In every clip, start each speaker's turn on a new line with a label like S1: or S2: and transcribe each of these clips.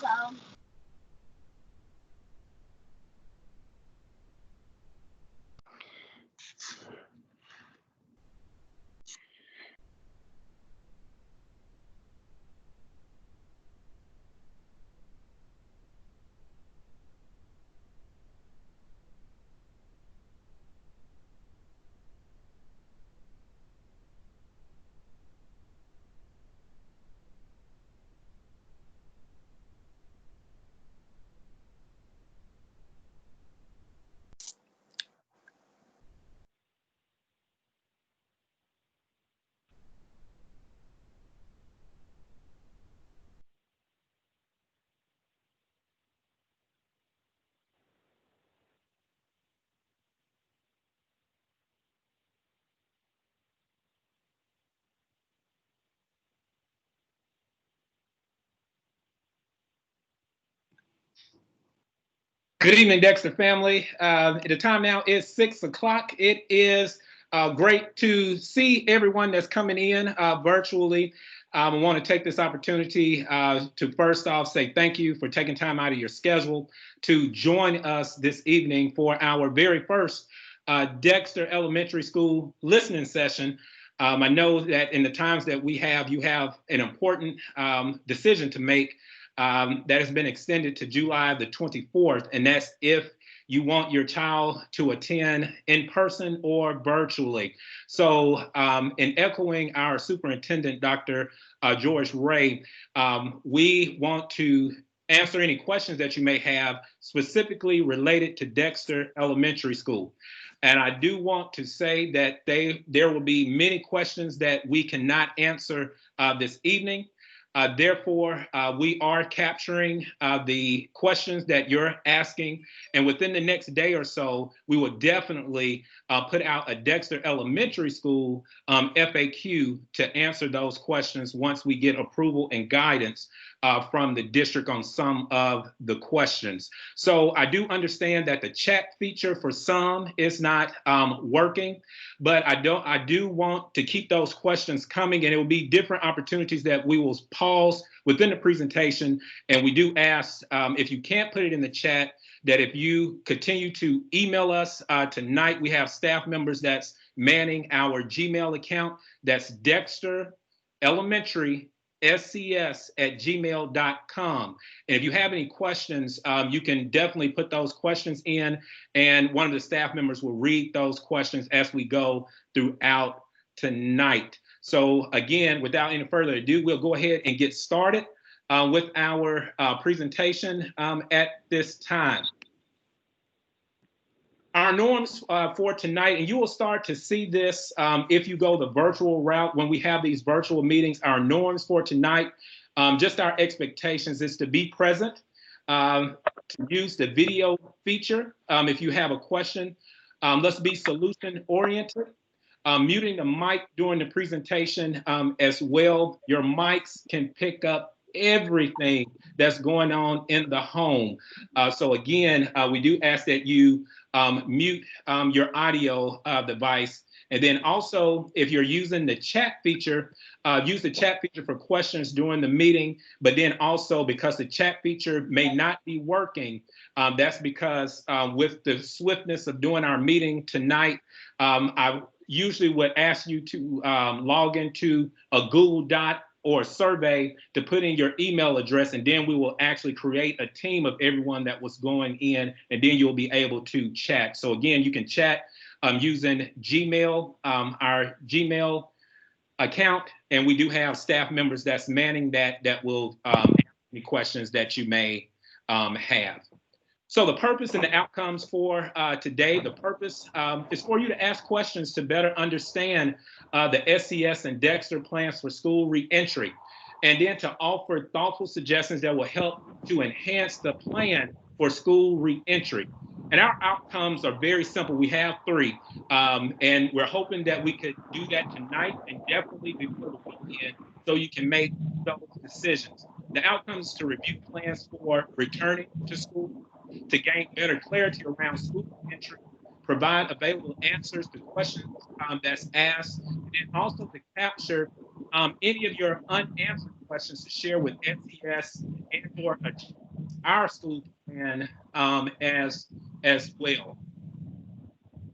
S1: So.
S2: Good evening, Dexter family. The time now is 6 o'clock. It is great to see everyone that's coming in virtually. I want to take this opportunity to first off say thank you for taking time out of your schedule to join us this evening for our very first Dexter Elementary School listening session. I know that in the times that we have, you have an important decision to make that has been extended to July the 24th, and that's if you want your child to attend in person or virtually. So in echoing our superintendent, Dr. George Ray, we want to answer any questions that you may have specifically related to Dexter Elementary School. And I do want to say that there will be many questions that we cannot answer this evening. Therefore, we are capturing the questions that you're asking. And within the next day or so, we will definitely put out a Dexter Elementary School FAQ to answer those questions once we get approval and guidance from the district on some of the questions. So I do understand that the chat feature for some is not working, but I do want to keep those questions coming, and it will be different opportunities that we will pause within the presentation. And we do ask if you can't put it in the chat, that if you continue to email us tonight, we have staff members that's manning our Gmail account. That's Dexter Elementary scs@gmail.com. And if you have any questions, you can definitely put those questions in, and one of the staff members will read those questions as we go throughout tonight. So again, without any further ado, we'll go ahead and get started with our presentation at this time. Our norms for tonight, and you will start to see this if you go the virtual route when we have these virtual meetings. Our norms for tonight, just our expectations, is to be present, to use the video feature. If you have a question, let's be solution oriented. muting the mic during the presentation as well. Your mics can pick up everything that's going on in the home. So again, we do ask that you mute your audio device. And then also, if you're using the chat feature, use the chat feature for questions during the meeting. But then also, because the chat feature may not be working, that's because with the swiftness of doing our meeting tonight, I usually would ask you to log into a Google Doc or a survey to put in your email address, and then we will actually create a team of everyone that was going in, and then you'll be able to chat. So again, you can chat using Gmail, our Gmail account, and we do have staff members that's manning that will answer any questions that you may have. So the purpose and the outcomes for today, the purpose is for you to ask questions to better understand the SCS and Dexter plans for school reentry, and then to offer thoughtful suggestions that will help to enhance the plan for school reentry. And our outcomes are very simple. We have three, and we're hoping that we could do that tonight and definitely before the weekend so you can make those decisions. The outcomes to review plans for returning to school, to gain better clarity around school entry, provide available answers to questions that's asked, and also to capture any of your unanswered questions to share with NCS and or our school plan as well.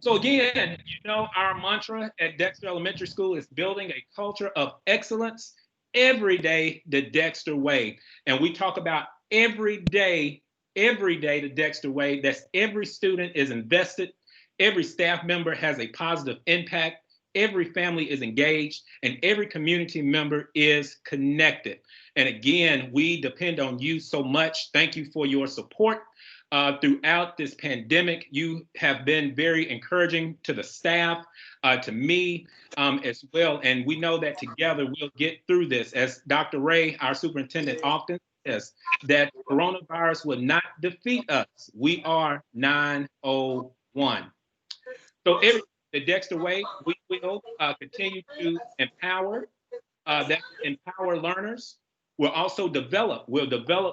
S2: So again, you know, our mantra at Dexter Elementary School is building a culture of excellence every day the Dexter way. And we talk about every day the Dexter way. That's every student is invested, every staff member has a positive impact, every family is engaged, and every community member is connected. And again, we depend on you so much. Thank you for your support. Throughout this pandemic, you have been very encouraging to the staff, to me as well. And we know that together we'll get through this. As Dr. Ray, our superintendent, often says, that coronavirus will not defeat us. We are 901. So the Dexter way, we will continue to empower, empower learners. We'll develop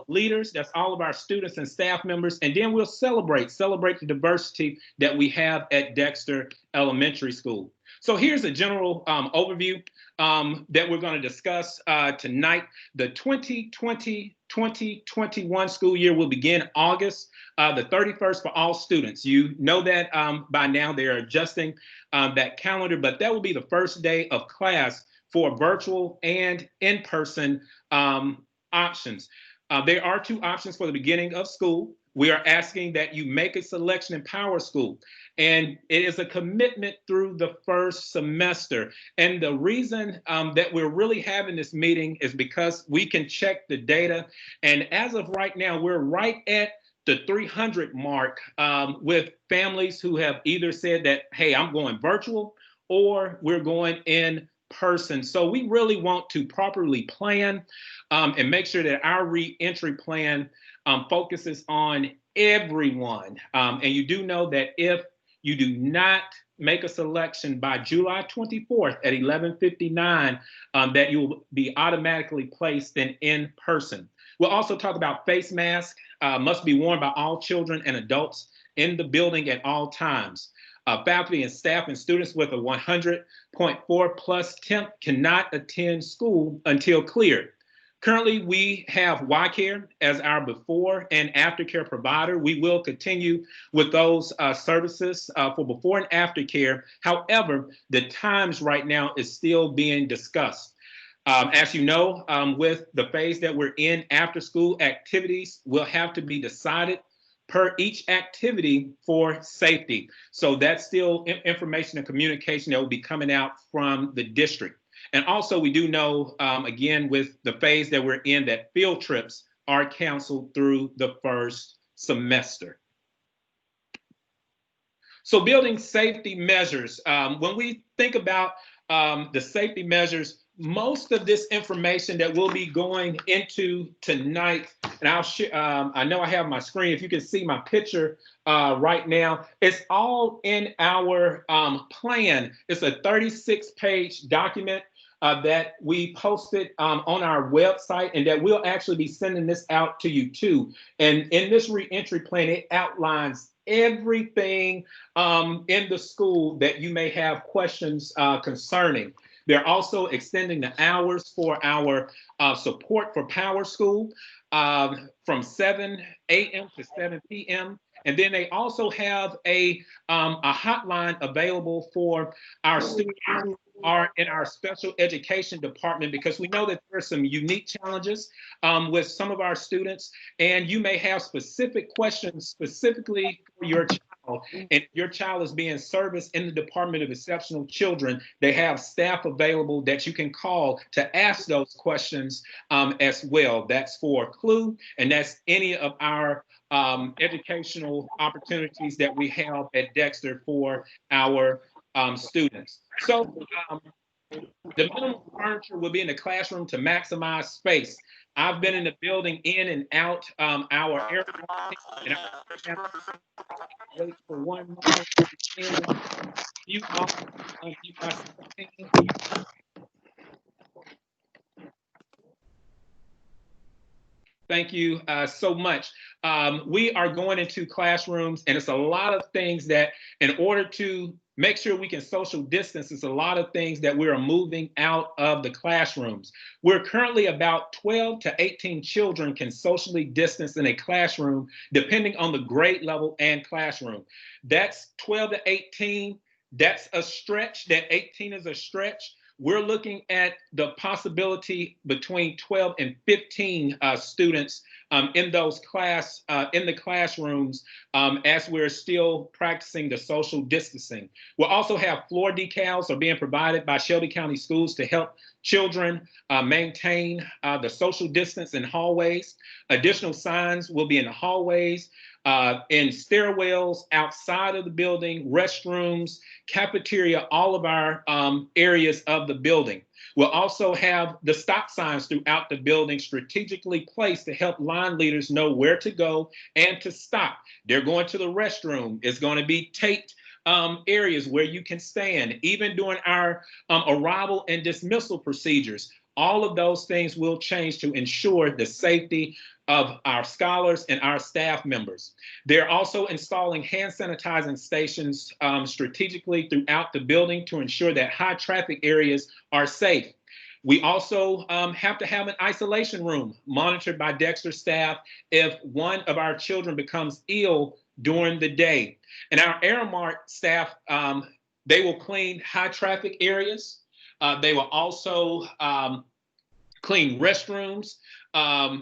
S2: leaders. That's all of our students and staff members. And then we'll celebrate the diversity that we have at Dexter Elementary School. So here's a general overview that we're going to discuss tonight. The 2020-2021 school year will begin August the 31st for all students. You know that by now they are adjusting that calendar, but that will be the first day of class for virtual and in-person options. There are two options for the beginning of school. We are asking that you make a selection in Power School, and it is a commitment through the first semester. And the reason that we're really having this meeting is because we can check the data. And as of right now, we're right at the 300 mark with families who have either said that, hey, I'm going virtual, or we're going in person. So we really want to properly plan and make sure that our re-entry plan focuses on everyone. And you do know that if you do not make a selection by July 24th at 11:59, that you will be automatically placed in person. We'll also talk about face masks must be worn by all children and adults in the building at all times. Faculty and staff and students with a 100.4 plus temp cannot attend school until cleared. Currently, we have YCare as our before and after care provider. We will continue with those services for before and after care. However, the times right now is still being discussed. As you know, with the phase that we're in, after school activities will have to be decided per each activity for safety. So that's still information and communication that will be coming out from the district. And also we do know, again, with the phase that we're in, that field trips are canceled through the first semester. So building safety measures, when we think about the safety measures. Most of this information that we'll be going into tonight, and I'll share, I know I have my screen. If you can see my picture right now, it's all in our plan. It's a 36-page document that we posted on our website, and that we'll actually be sending this out to you too. And in this reentry plan, it outlines everything in the school that you may have questions concerning. They're also extending the hours for our support for Power School from 7 a.m. to 7 p.m. And then they also have a hotline available for our students who are in our special education department, because we know that there are some unique challenges with some of our students, and you may have specific questions specifically for your child, and your child is being serviced in the Department of Exceptional Children. They have staff available that you can call to ask those questions as well. That's for CLUE, and that's any of our educational opportunities that we have at Dexter for our students. So the minimum furniture will be in the classroom to maximize space. I've been in the building in and out our area, and I wait for one moment. You all, thank you so much. We are going into classrooms, and it's a lot of things that, in order to make sure we can social distance, it's a lot of things that we are moving out of the classrooms. We're currently about 12 to 18 children can socially distance in a classroom, depending on the grade level and classroom. That's 12 to 18. That's a stretch. That 18 is a stretch. We're looking at the possibility between 12 and 15 students in those in the classrooms as we're still practicing the social distancing. We'll also have floor decals are being provided by Shelby County Schools to help children maintain the social distance in hallways. Additional signs will be in the hallways, in stairwells, outside of the building, restrooms, cafeteria, all of our areas of the building. We'll also have the stop signs throughout the building strategically placed to help line leaders know where to go and to stop. They're going to the restroom. It's going to be taped areas where you can stand, even during our arrival and dismissal procedures. All of those things will change to ensure the safety of our scholars and our staff members. They're also installing hand sanitizing stations strategically throughout the building to ensure that high traffic areas are safe. We also have to have an isolation room monitored by Dexter staff if one of our children becomes ill during the day. And our Aramark staff, they will clean high traffic areas. They will also clean restrooms,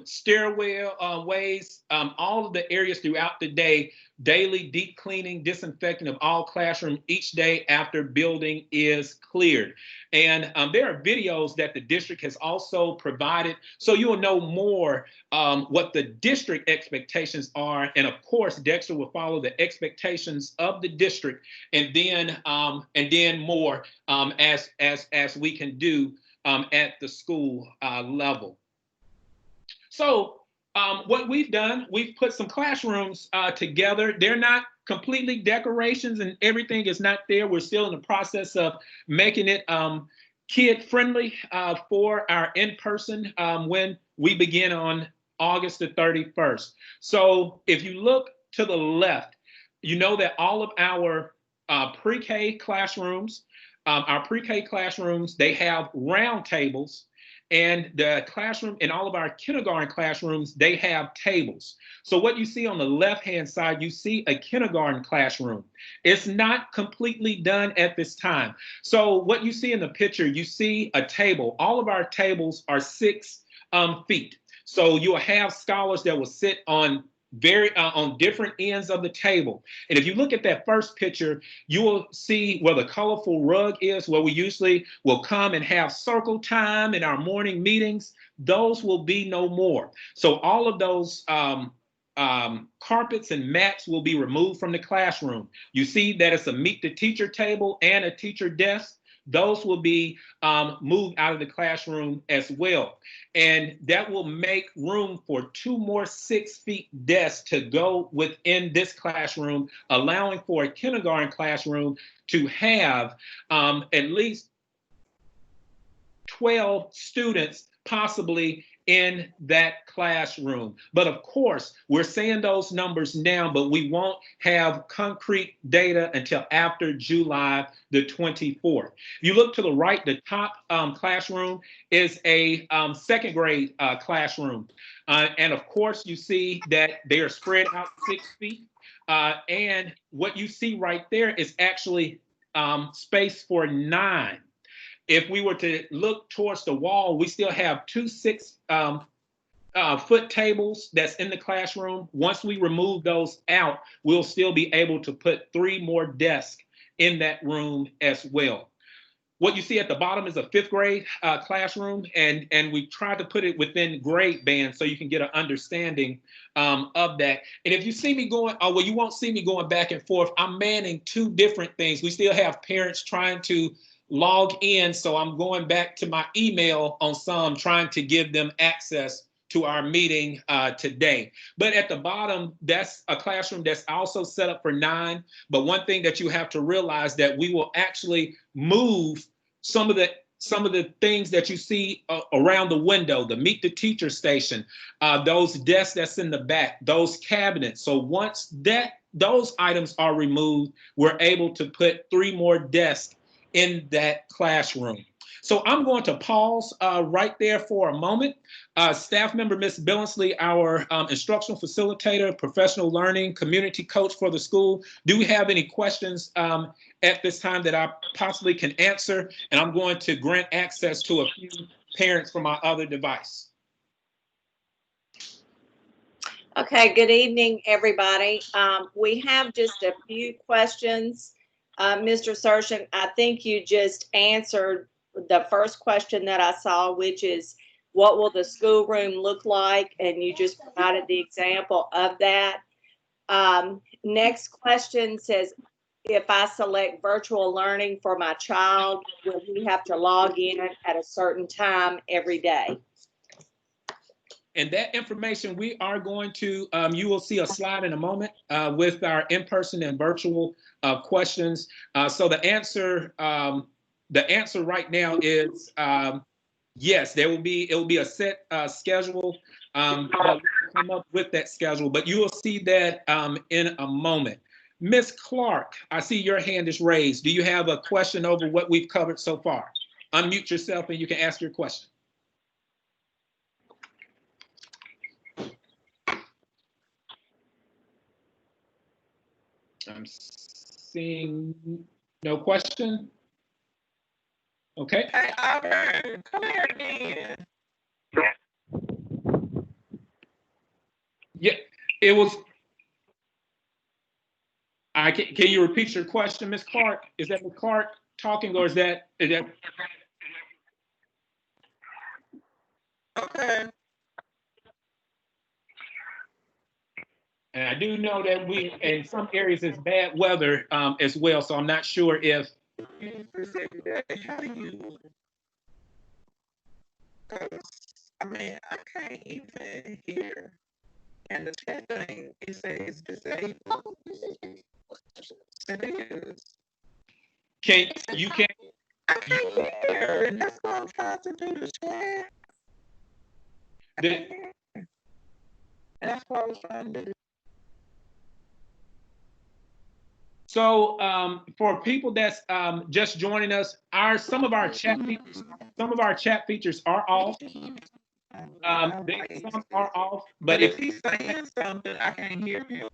S2: stairwell ways, all of the areas throughout the day, daily deep cleaning, disinfecting of all classrooms each day after building is cleared. And there are videos that the district has also provided, so you will know more what the district expectations are. And of course, Dexter will follow the expectations of the district, and then more as we can do at the school level. So what we've done, we've put some classrooms together. They're not completely decorations and everything is not there. We're still in the process of making it kid friendly for our in-person when we begin on August the 31st. So if you look to the left, you know that all of our pre-K classrooms, they have round tables, and the classroom in all of our kindergarten classrooms, they have tables. So what you see on the left-hand side, you see a kindergarten classroom. It's not completely done at this time. So what you see in the picture, you see a table. All of our tables are 6 feet. So you'll have scholars that will sit on on different ends of the table. And if you look at that first picture, you will see where the colorful rug is, where we usually will come and have circle time in our morning meetings. Those will be no more. So all of those carpets and mats will be removed from the classroom. You see that it's a meet the teacher table and a teacher desk. those will be moved out of the classroom as well. And that will make room for 2 more 6-feet desks to go within this classroom, allowing for a kindergarten classroom to have at least 12 students possibly in that classroom. But of course, we're saying those numbers now, but we won't have concrete data until after July the 24th. If you look to the right, the top classroom is a second grade classroom. And of course, you see that they are spread out 6 feet. And what you see right there is actually space for 9. If we were to look towards the wall, we still have 2 6-foot tables that's in the classroom. Once we remove those out, we'll still be able to put 3 more desks in that room as well. What you see at the bottom is a 5th grade classroom, and we tried to put it within grade bands so you can get an understanding of that. And if you see me going, well, you won't see me going back and forth. I'm manning 2 different things. We still have parents trying to log in, so I'm going back to my email on some, trying to give them access to our meeting today. But at the bottom, that's a classroom that's also set up for 9. But one thing that you have to realize that we will actually move some of the things that you see around the window, the meet the teacher station, those desks that's in the back, those cabinets. So once those items are removed, we're able to put 3 more desks in that classroom. So I'm going to pause right there for a moment. Staff member Ms. Billingsley, our instructional facilitator, professional learning, community coach for the school, do we have any questions at this time that I possibly can answer? And I'm going to grant access to a few parents from my other device.
S1: Okay, good evening, everybody. We have just a few questions. Mr. Sershin, I think you just answered the first question that I saw, which is what will the schoolroom look like? And you just provided the example of that. Next question says, if I select virtual learning for my child, will he have to log in at a certain time every day?
S2: And that information we are going to, you will see a slide in a moment with our in-person and virtual questions. So the answer right now is yes, it will be a set schedule. But we'll come up with that schedule, but you will see that in a moment. Ms. Clark, I see your hand is raised. Do you have a question over what we've covered so far? Unmute yourself and you can ask your question. I'm seeing no question. Okay.
S3: Hey, Auburn, come here again.
S2: Yeah, it was. Can you repeat your question, Ms. Clark? Is that Ms. Clark talking, or is that?
S3: Okay.
S2: And I do know that we, in some areas, it's bad weather as well. So I'm not sure if.
S3: How do you? I mean, I can't even hear. And the chat thing, it says disabled. It is.
S2: You can't?
S3: I can't hear, and that's what I'm trying to do, the chat. And that's what I was trying to do.
S2: So for people that's just joining us, some of our chat features are off. Some are off, but
S3: if he's saying something, I can't hear him.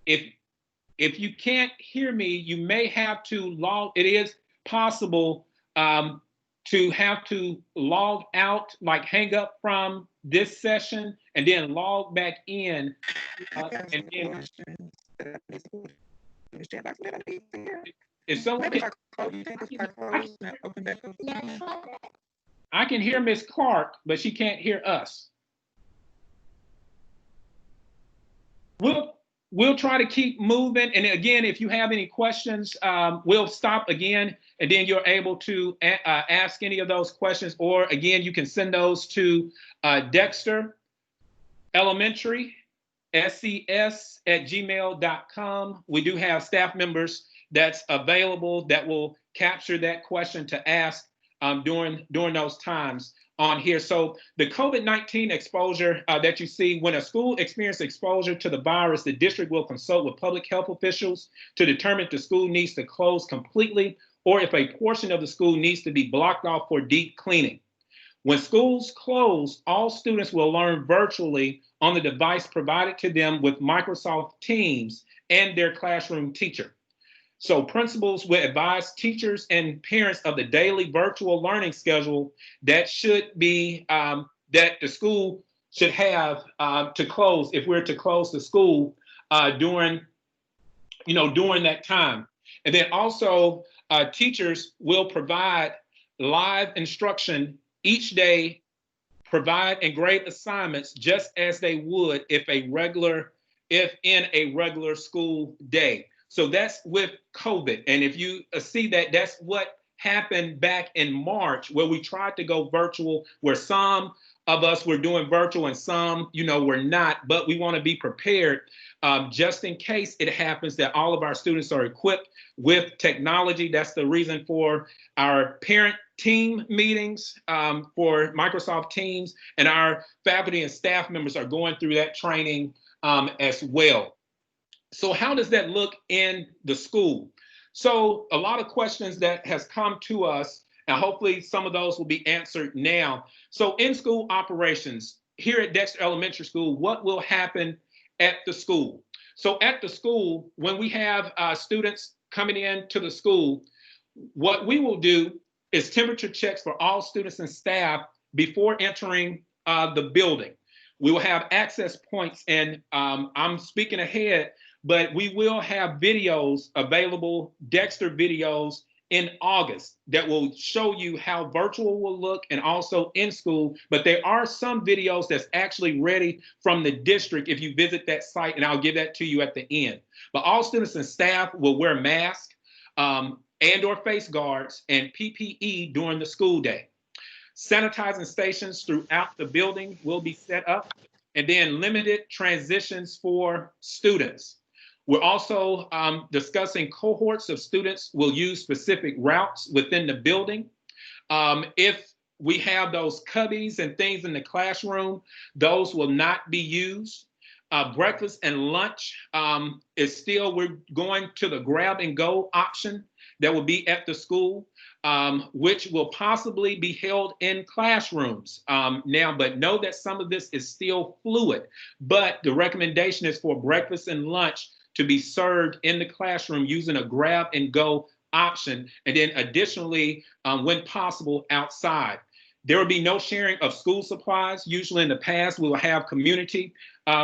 S2: If you can't hear me, you may have to log. It is possible to have to log out, like hang up from this session, and then log back in. And then, if someone I can hear Miss Clark, but she can't hear us. we'll try to keep moving. And again, if you have any questions, we'll stop again, and then you're able to ask any of those questions. Or again, you can send those to Dexter Elementary, SES@gmail.com. We do have staff members that's available that will capture that question to ask during those times on here. So the COVID-19 exposure that you see, when a school experiences exposure to the virus, the district will consult with public health officials to determine if the school needs to close completely or if a portion of the school needs to be blocked off for deep cleaning. When schools close, all students will learn virtually on the device provided to them with Microsoft Teams and their classroom teacher. So principals will advise teachers and parents of the daily virtual learning schedule that should be, that the school should have to close, if we're to close the school during that time. And then also teachers will provide live instruction each day, provide and grade assignments just as they would if in a regular school day. So that's with COVID. And if you see that, that's what happened back in March, where we tried to go virtual, where some of us were doing virtual and some, were not, but we want to be prepared just in case it happens that all of our students are equipped with technology. That's the reason for our parent team meetings for Microsoft Teams, and our faculty and staff members are going through that training as well. So how does that look in the school? So a lot of questions that has come to us, and hopefully some of those will be answered now. So in school operations, here at Dexter Elementary School, what will happen at the school? So at the school, when we have students coming into the school, what we will do is temperature checks for all students and staff before entering the building. We will have access points, and I'm speaking ahead, but we will have videos available, Dexter videos, in August that will show you how virtual will look and also in school. But there are some videos that's actually ready from the district if you visit that site, and I'll give that to you at the end. But all students and staff will wear masks and or face guards and PPE during the school day. Sanitizing stations throughout the building will be set up, and then limited transitions for students. We're also discussing cohorts of students will use specific routes within the building. If we have those cubbies and things in the classroom, those will not be used. Breakfast and lunch is still, we're going to the grab and go option that will be at the school, which will possibly be held in classrooms now, but know that some of this is still fluid. But the recommendation is for breakfast and lunch to be served in the classroom using a grab and go option. And then additionally, when possible, outside. There will be no sharing of school supplies. Usually in the past, we will have community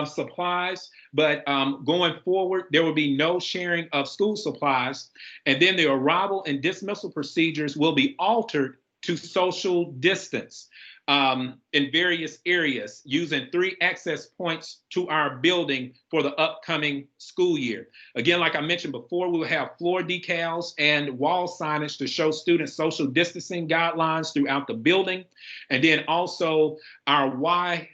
S2: supplies, but going forward, there will be no sharing of school supplies. And then the arrival and dismissal procedures will be altered to social distance in various areas, using 3 access points to our building for the upcoming school year. Again, like I mentioned before, we will have floor decals and wall signage to show students social distancing guidelines throughout the building. And then also our Y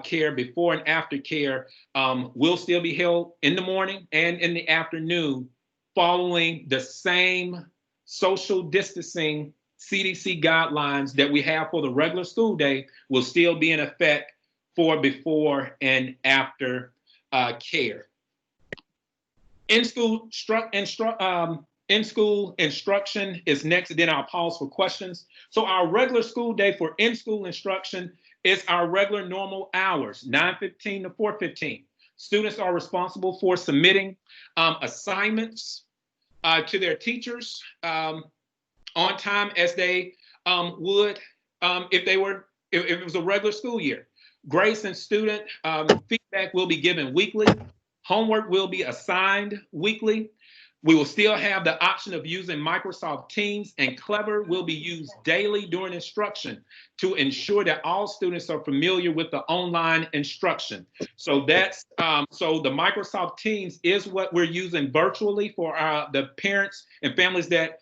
S2: care, before and after care, will still be held in the morning and in the afternoon, following the same social distancing CDC guidelines that we have for the regular school day will still be in effect for before and after care. In-school instruction is next, and then I'll pause for questions. So our regular school day for in-school instruction is our regular normal hours, 9:15 to 4:15. Students are responsible for submitting assignments to their teachers on time as they would if it was a regular school year. Grades and student feedback will be given weekly. Homework will be assigned weekly. We will still have the option of using Microsoft Teams, and Clever will be used daily during instruction to ensure that all students are familiar with the online instruction. So that's so the Microsoft Teams is what we're using virtually for the parents and families that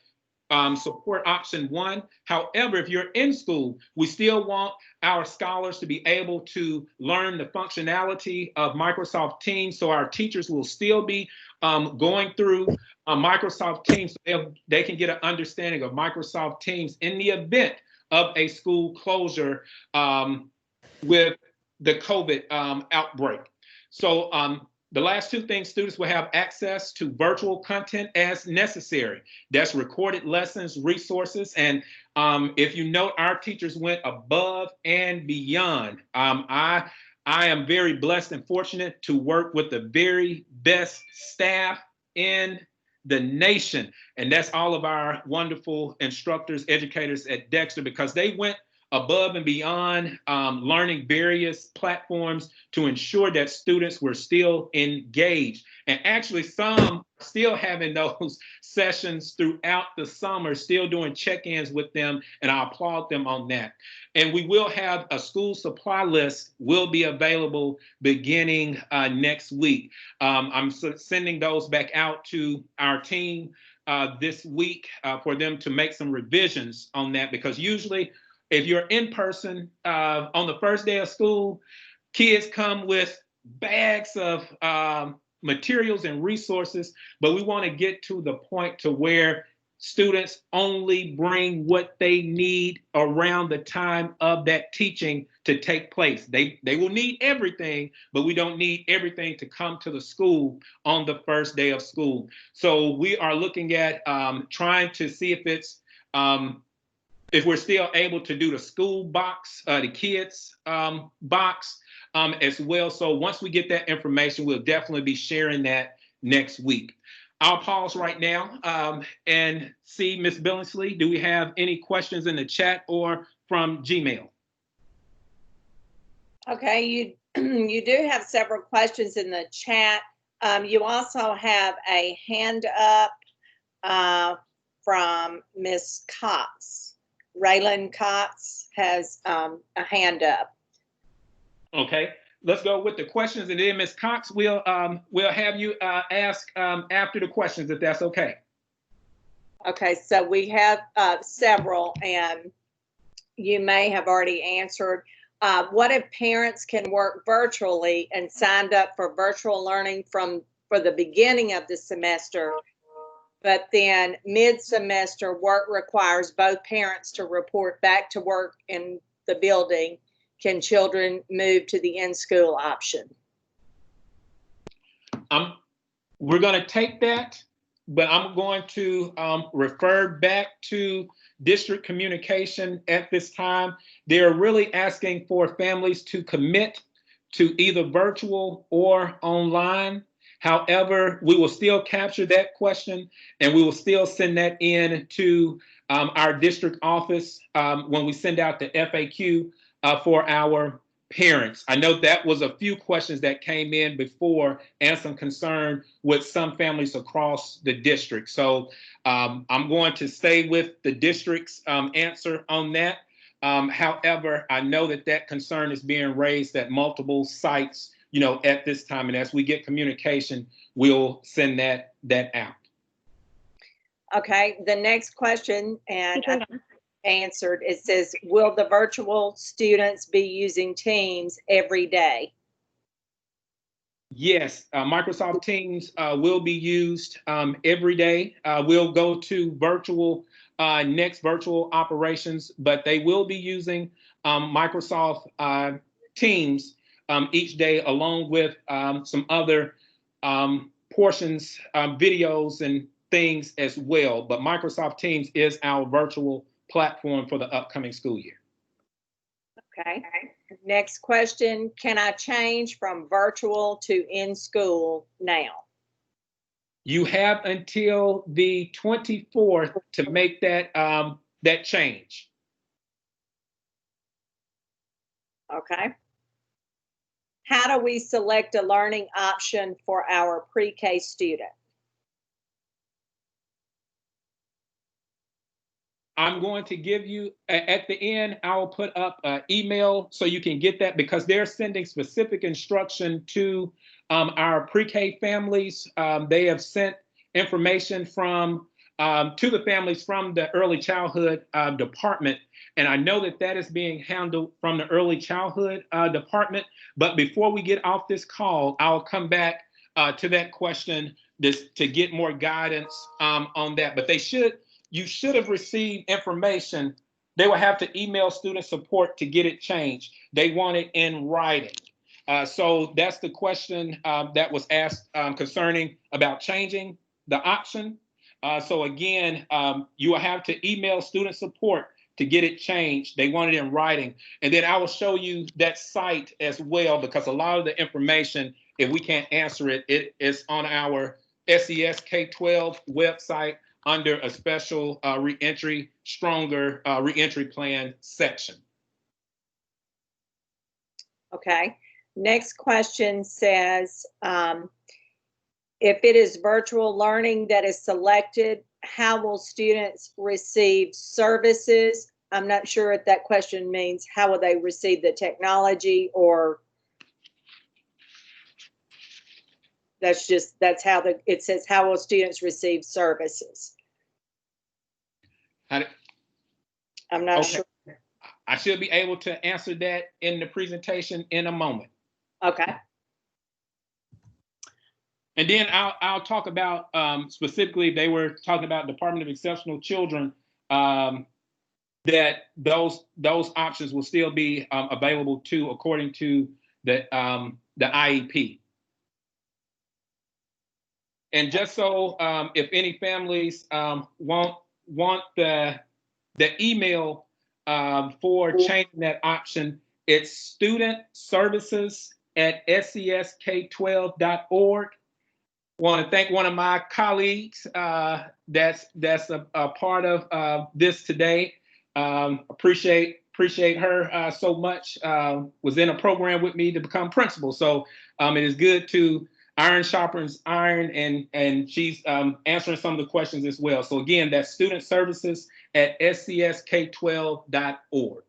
S2: support option one. However, if you're in school, we still want our scholars to be able to learn the functionality of Microsoft Teams. So our teachers will still be going through Microsoft Teams so they can get an understanding of Microsoft Teams in the event of a school closure with the COVID outbreak. So the last two things, students will have access to virtual content as necessary. That's recorded lessons, resources, and if you note, our teachers went above and beyond. I am very blessed and fortunate to work with the very best staff in the nation, and that's all of our wonderful instructors, educators at Dexter, because they went above and beyond learning various platforms to ensure that students were still engaged. And actually some still having those sessions throughout the summer, still doing check-ins with them, and I applaud them on that. And we will have a school supply list will be available beginning next week. I'm sending those back out to our team this week for them to make some revisions on that, because usually if you're in person on the first day of school, kids come with bags of materials and resources, but we want to get to the point to where students only bring what they need around the time of that teaching to take place. They will need everything, but we don't need everything to come to the school on the first day of school. So we are looking at trying to see if we're still able to do the school box, the kids box as well. So once we get that information, we'll definitely be sharing that next week. I'll pause right now and see, Ms. Billingsley, do we have any questions in the chat or from Gmail?
S1: Okay, you do have several questions in the chat. You also have a hand up from Ms. Cox. Raylan Cox has a hand up.
S2: Okay, let's go with the questions, and then Ms. Cox, we'll have you ask after the questions, if that's okay.
S1: Okay, so we have several, and you may have already answered. What if parents can work virtually and signed up for virtual learning for the beginning of the semester, but then mid-semester work requires both parents to report back to work in the building? Can children move to the in-school option?
S2: We're going to take that, but I'm going to refer back to district communication at this time. They're really asking for families to commit to either virtual or online. However, we will still capture that question, and we will still send that in to our district office when we send out the FAQ for our parents. I know that was a few questions that came in before, and some concern with some families across the district. So I'm going to stay with the district's answer on that. However, I know that concern is being raised at multiple sites, at this time. And as we get communication, we'll send that out.
S1: Okay, the next question, and I answered, it says, will the virtual students be using Teams every day?
S2: Yes, Microsoft Teams will be used every day. We'll go to virtual next virtual operations, but they will be using Microsoft Teams each day, along with some other portions, videos and things as well. But Microsoft Teams is our virtual platform for the upcoming school year.
S1: Okay. Next question, can I change from virtual to in-school now?
S2: You have until the 24th to make that that change.
S1: Okay. How do we select a learning option for our pre-K student?
S2: I'm going to give you, at the end, I'll put up an email so you can get that, because they're sending specific instruction to our pre-K families. They have sent information from to the families from the early childhood department. And I know that that is being handled from the early childhood department. But before we get off this call, I'll come back to that question to get more guidance on that. But you should have received information. They will have to email student support to get it changed. They want it in writing. So that's the question that was asked concerning about changing the option. So again, you will have to email student support to get it changed. They want it in writing. And then I will show you that site as well, because a lot of the information, if we can't answer it, it is on our SES K-12 website under a special reentry, stronger reentry plan section.
S1: Okay. Next question says, if it is virtual learning that is selected, how will students receive services? I'm not sure if that question means how will they receive the technology, or that's how it says, how will students receive services? I'm not sure.
S2: I should be able to answer that in the presentation in a moment.
S1: Okay.
S2: And then I'll talk about specifically, they were talking about Department of Exceptional Children, that those options will still be available too, according to the IEP. And just so if any families want the email for changing that option, it's studentservices@sesk12.org. Want to thank one of my colleagues that's a part of this today. Appreciate her so much. Was in a program with me to become principal, so it is good to iron sharpens iron, and she's answering some of the questions as well. So again, that's studentservices@sesk12.org.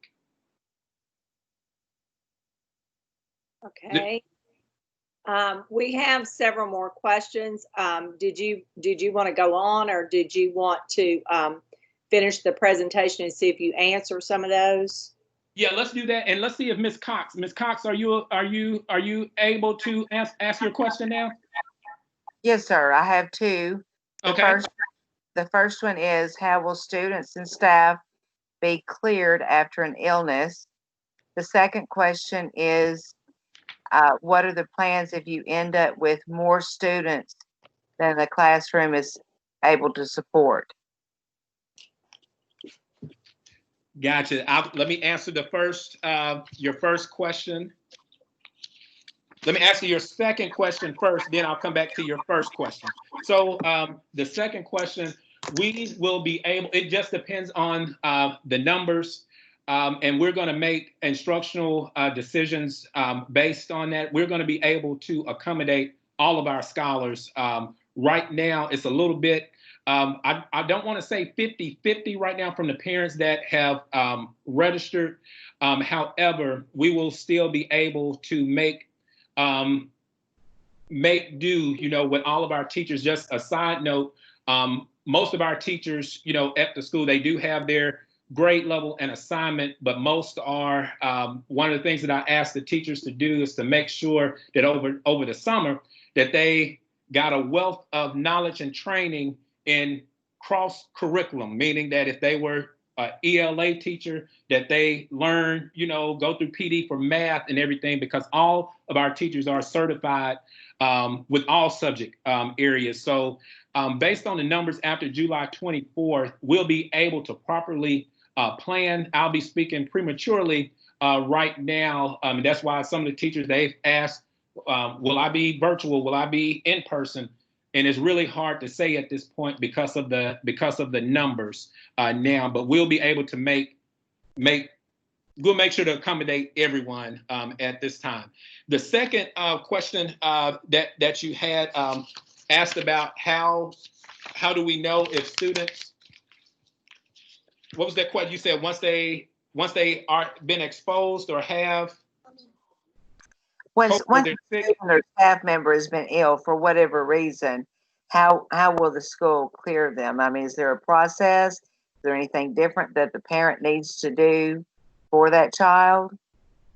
S1: Okay. We have several more questions. Did you want to go on, or did you want to finish the presentation and see if you answer some of those?
S2: Yeah, let's do that, and let's see if Ms. Cox, are you able to ask your question now?
S3: Yes, sir. I have two.
S2: Okay.
S3: The first one is, how will students and staff be cleared after an illness? The second question is, what are the plans if you end up with more students than the classroom is able to support?
S2: Gotcha. Let me answer the first, your first question. Let me answer your second question first, then I'll come back to your first question. So the second question, we will be able, it just depends on the numbers, and we're going to make instructional decisions based on that. We're going to be able to accommodate all of our scholars. Right now, it's a little bit, I don't want to say 50-50 right now from the parents that have registered. However, we will still be able to make do, with all of our teachers. Just a side note, most of our teachers, at the school, they do have their grade level and assignment, but most are, one of the things that I ask the teachers to do is to make sure that over the summer that they got a wealth of knowledge and training in cross curriculum, meaning that if they were an ELA teacher, that they learn, go through PD for math and everything, because all of our teachers are certified with all subject areas. So based on the numbers after July 24th, we'll be able to properly plan. I'll be speaking prematurely right now. That's why some of the teachers, they've asked, will I be virtual? Will I be in person? And it's really hard to say at this point because of the numbers now. But we'll be able to we'll make sure to accommodate everyone at this time. The second question that you had asked about how do we know if students What was that question? You said once they are been exposed or have
S3: Once
S2: COVID,
S3: a
S2: they're sick.
S3: student or staff member has been ill for whatever reason, how will the school clear them? I mean, is there a process? Is there anything different that the parent needs to do for that child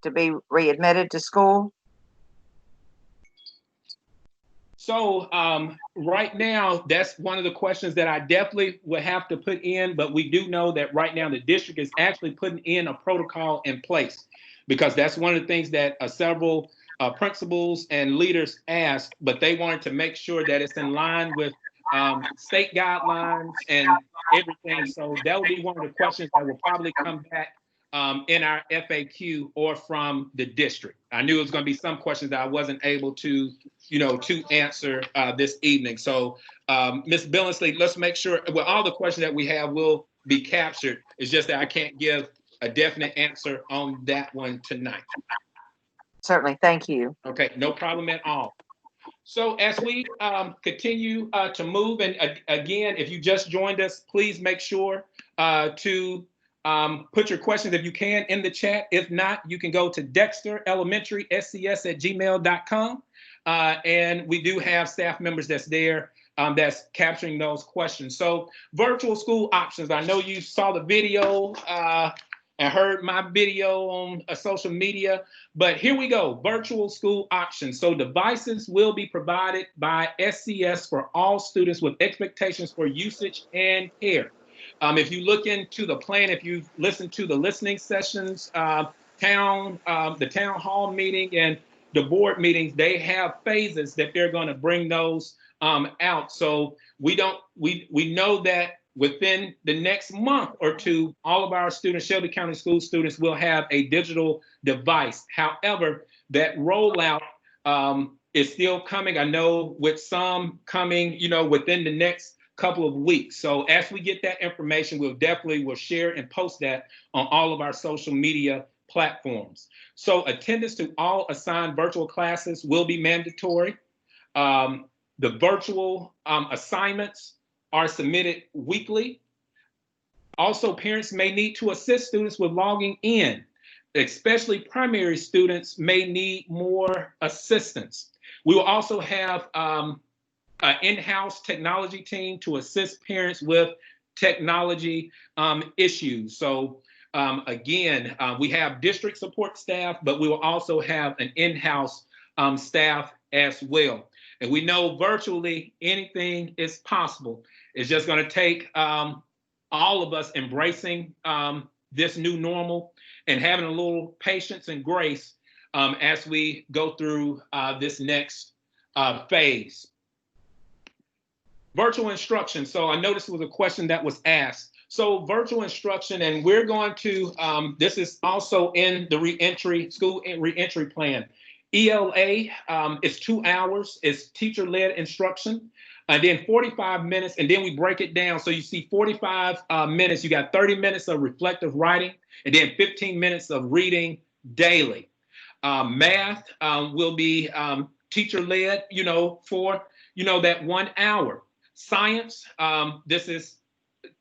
S3: to be readmitted to school?
S2: So right now, that's one of the questions that I definitely would have to put in. But we do know that right now the district is actually putting in a protocol in place, because that's one of the things that several principals and leaders asked. But they wanted to make sure that it's in line with state guidelines and everything. So that will be one of the questions that will probably come back in our FAQ or from the district. I knew it was going to be some questions that I wasn't able to to answer this evening. So, Ms. Billingsley, let's make sure, well, all the questions that we have will be captured. It's just that I can't give a definite answer on that one tonight.
S3: Certainly, thank you.
S2: Okay, no problem at all. So as we continue to move, and again, if you just joined us, please make sure to put your questions, if you can, in the chat. If not, you can go to Dexter Elementary SCS@gmail.com. And we do have staff members that's there that's capturing those questions. So virtual school options. I know you saw the video and heard my video on social media, but here we go, virtual school options. So devices will be provided by SCS for all students with expectations for usage and care. If you look into the plan, if you listen to the listening sessions, the town hall meeting and the board meetings, they have phases that they're going to bring those out. So we know that within the next month or two, all of our students, Shelby County School students, will have a digital device. However, that rollout is still coming. I know with some coming, within the next couple of weeks. So as we get that information, we'll share and post that on all of our social media platforms. So attendance to all assigned virtual classes will be mandatory. The virtual assignments are submitted weekly. Also, parents may need to assist students with logging in. Especially primary students may need more assistance. We will also have an in-house technology team to assist parents with technology issues. So again, we have district support staff, but we will also have an in-house staff as well. And we know virtually anything is possible. It's just going to take all of us embracing this new normal and having a little patience and grace as we go through this next phase. Virtual instruction. So I noticed it was a question that was asked. So virtual instruction, and we're going to, this is also in the school reentry plan. ELA is 2 hours, it's teacher-led instruction, and then 45 minutes, and then we break it down. So you see 45 minutes, you got 30 minutes of reflective writing, and then 15 minutes of reading daily. Math will be teacher-led, for, that 1 hour. Science, this is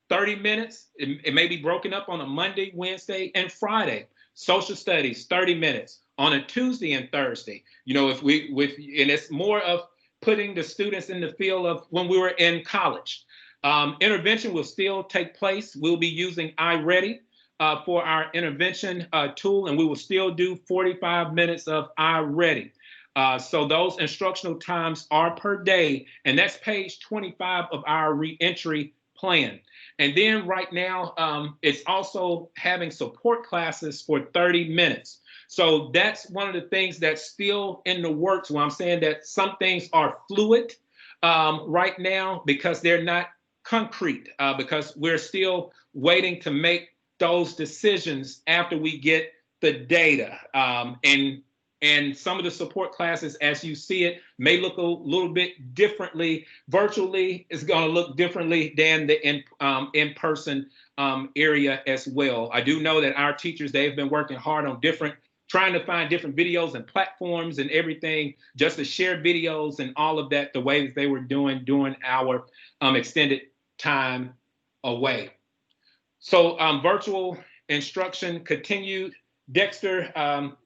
S2: 30 minutes. It may be broken up on a Monday, Wednesday, and Friday. Social studies, 30 minutes on a Tuesday and Thursday. And it's more of putting the students in the field of when we were in college. Intervention will still take place. We'll be using iReady for our intervention tool, and we will still do 45 minutes of iReady. So those instructional times are per day, and that's page 25 of our reentry plan. And then right now, it's also having support classes for 30 minutes. So that's one of the things that's still in the works, when I'm saying that some things are fluid right now because they're not concrete, because we're still waiting to make those decisions after we get the data. And some of the support classes, as you see it, may look a little bit differently. Virtually, it's going to look differently than the in-person area as well. I do know that our teachers, they've been working hard on trying to find different videos and platforms and everything, just to share videos and all of that the way that they were doing during our extended time away. So virtual instruction continued. Dexter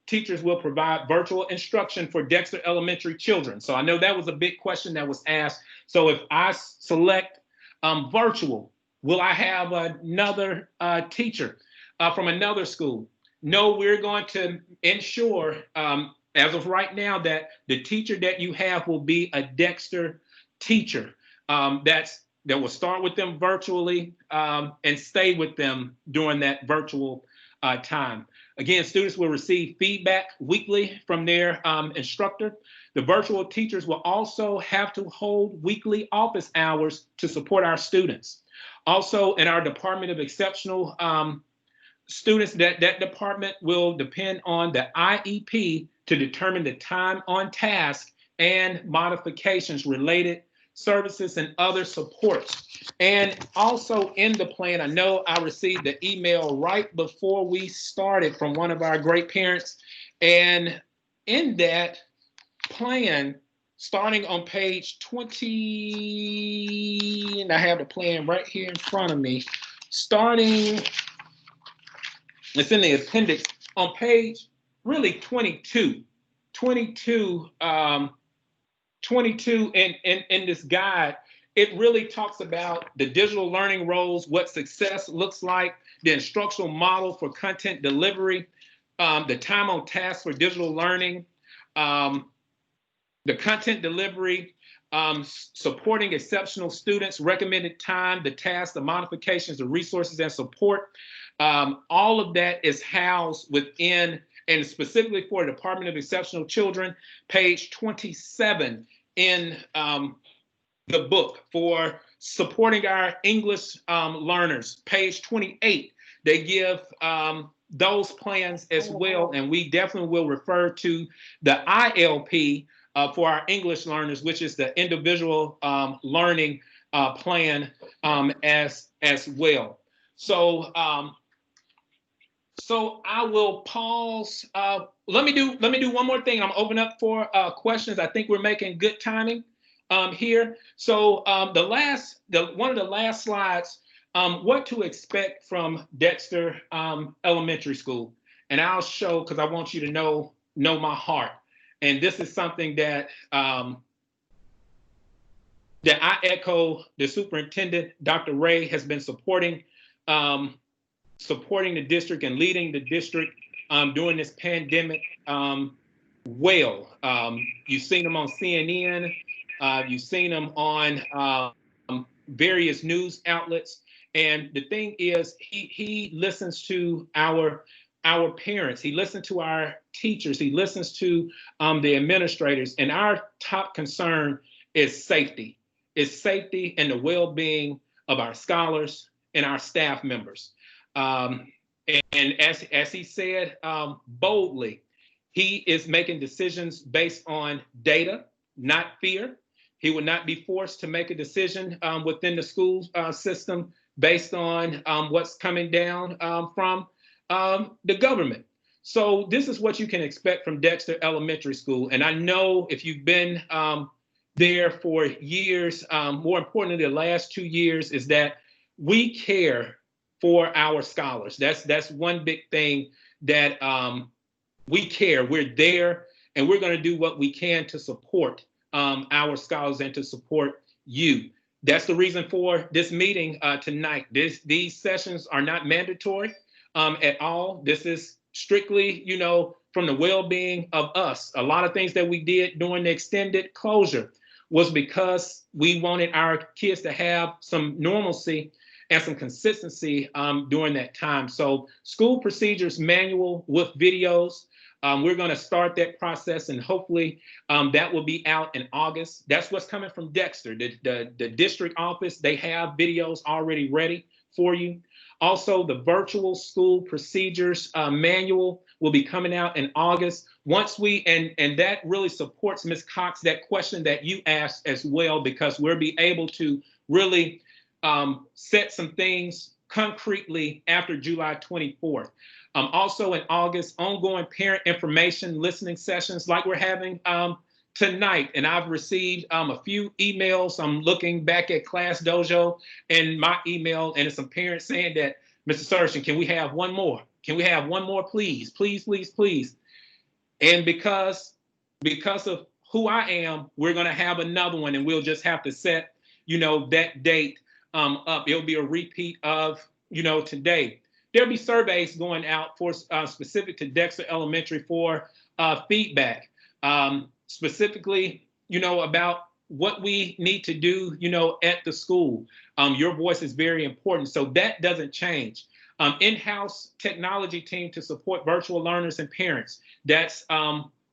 S2: teachers will provide virtual instruction for Dexter elementary children. So I know that was a big question that was asked. So if I select virtual, will I have another teacher from another school? No, we're going to ensure, as of right now, that the teacher that you have will be a Dexter teacher. That will start with them virtually and stay with them during that virtual time. Again, students will receive feedback weekly from their instructor. The virtual teachers will also have to hold weekly office hours to support our students. Also, in our Department of Exceptional Students, that department will depend on the IEP to determine the time on task and modifications related services and other supports. And also in the plan, I know I received the email right before we started from one of our great parents. And in that plan, starting on page 20, and I have the plan right here in front of me, starting, it's in the appendix on page really 22 in this guide. It really talks about the digital learning roles, what success looks like, the instructional model for content delivery, the time on task for digital learning, the content delivery, supporting exceptional students, recommended time, the tasks, the modifications, the resources and support. All of that is housed within, and specifically for the Department of Exceptional Children, page 27 in the book. For supporting our English learners, page 28, they give those plans as well. And we definitely will refer to the ILP for our English learners, which is the individual learning plan as well. So so I will pause. Let me do one more thing. I'm open up for questions. I think we're making good timing here. So one of the last slides, what to expect from Dexter Elementary School, and I'll show, because I want you to know my heart. And this is something that that I echo. The superintendent, Dr. Ray, has been supporting the district and leading the district during this pandemic well. You've seen them on CNN, you've seen them on various news outlets. And the thing is, he listens to our parents, he listens to our teachers, he listens to the administrators, and our top concern is safety. It's safety and the well-being of our scholars and our staff members. And as he said boldly, he is making decisions based on data, not fear. He will not be forced to make a decision within the school system based on what's coming down from the government. So this is what you can expect from Dexter Elementary School. And I know if you've been there for years, more importantly, the last 2 years, is that we care for our scholars. That's one big thing, that we care. We're there, and we're going to do what we can to support our scholars and to support you. That's the reason for this meeting tonight. These sessions are not mandatory at all. This is strictly, from the well-being of us. A lot of things that we did during the extended closure was because we wanted our kids to have some normalcy and some consistency during that time. So school procedures manual with videos, we're going to start that process, and hopefully that will be out in August. That's what's coming from Dexter. The district office, they have videos already ready for you. Also, the virtual school procedures manual will be coming out in August. Once we, and that really supports Ms. Cox, that question that you asked as well, because we'll be able to really set some things concretely after July 24th. Also in August, ongoing parent information listening sessions like we're having tonight. And I've received a few emails. I'm looking back at Class Dojo and my email, and it's some parents saying that Mr. Sershin, can we have one more? Can we have one more, please? Please, please, please. And because of who I am, we're going to have another one, and we'll just have to set, that date up. It'll be a repeat of, today. There'll be surveys going out for specific to Dexter Elementary for feedback, specifically, about what we need to do, at the school. Your voice is very important, so that doesn't change. In-house technology team to support virtual learners and parents. That's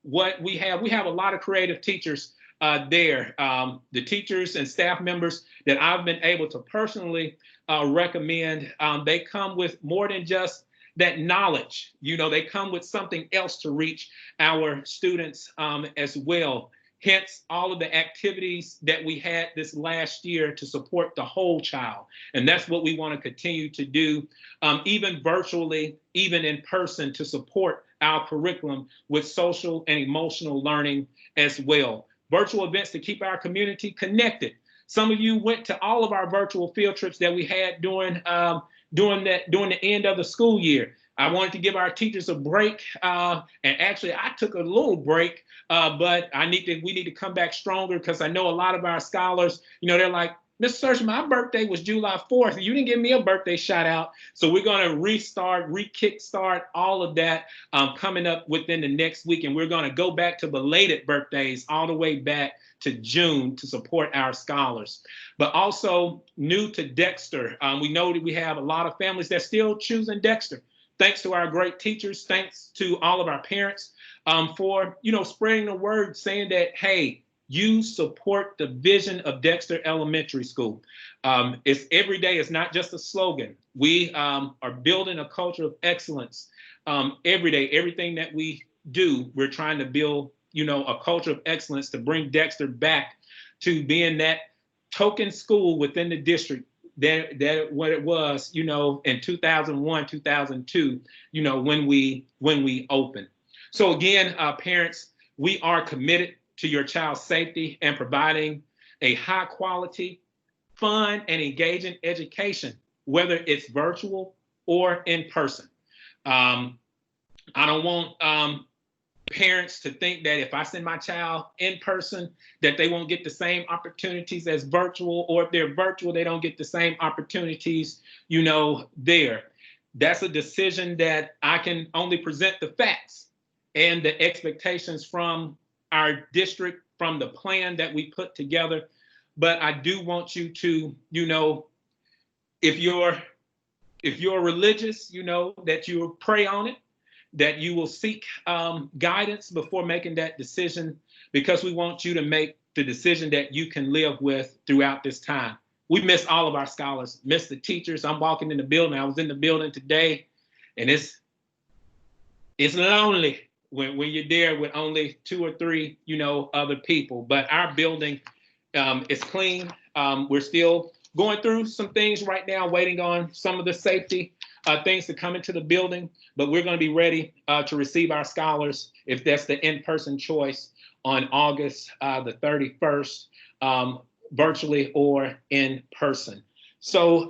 S2: what we have. We have a lot of creative teachers there. The teachers and staff members that I've been able to personally recommend, they come with more than just that knowledge. They come with something else to reach our students as well. Hence, all of the activities that we had this last year to support the whole child. And that's what we want to continue to do, even virtually, even in person, to support our curriculum with social and emotional learning as well. Virtual events to keep our community connected. Some of you went to all of our virtual field trips that we had during the end of the school year. I wanted to give our teachers a break, and actually I took a little break, but we need to come back stronger, because I know a lot of our scholars, they're like, Mr. Sershin, my birthday was July 4th. You didn't give me a birthday shout out. So we're going to kickstart all of that coming up within the next week. And we're going to go back to belated birthdays all the way back to June to support our scholars. But also new to Dexter, we know that we have a lot of families that still choosing Dexter. Thanks to our great teachers, thanks to all of our parents for, spreading the word, saying that, hey, you support the vision of Dexter Elementary School. It's every day. It's not just a slogan. We are building a culture of excellence every day. Everything that we do, we're trying to build, a culture of excellence to bring Dexter back to being that token school within the district that what it was, in 2001, 2002, when we opened. So again, parents, we are committed to your child's safety and providing a high quality, fun, and engaging education, whether it's virtual or in person. I don't want parents to think that if I send my child in person, that they won't get the same opportunities as virtual, or if they're virtual, they don't get the same opportunities, there. That's a decision that I can only present the facts and the expectations from our district, from the plan that we put together. But I do want you to, if you're religious, that you pray on it, that you will seek guidance before making that decision, because we want you to make the decision that you can live with throughout this time. We miss all of our scholars, miss the teachers. I'm walking in the building. I was in the building today, and it's lonely when you're there with only 2 or 3, other people. But our building is clean. We're still going through some things right now, waiting on some of the safety things to come into the building, but we're going to be ready to receive our scholars, if that's the in-person choice, on August the 31st, virtually or in person. So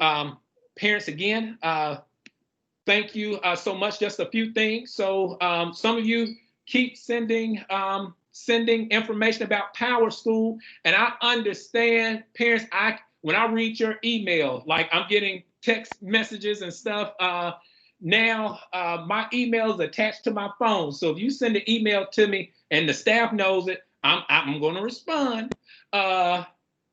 S2: parents, again, thank you so much. Just a few things. So some of you keep sending information about Power School, and I understand, parents, when I read your email, like I'm getting text messages and stuff, now my email is attached to my phone. So if you send an email to me and the staff knows it, I'm going to respond.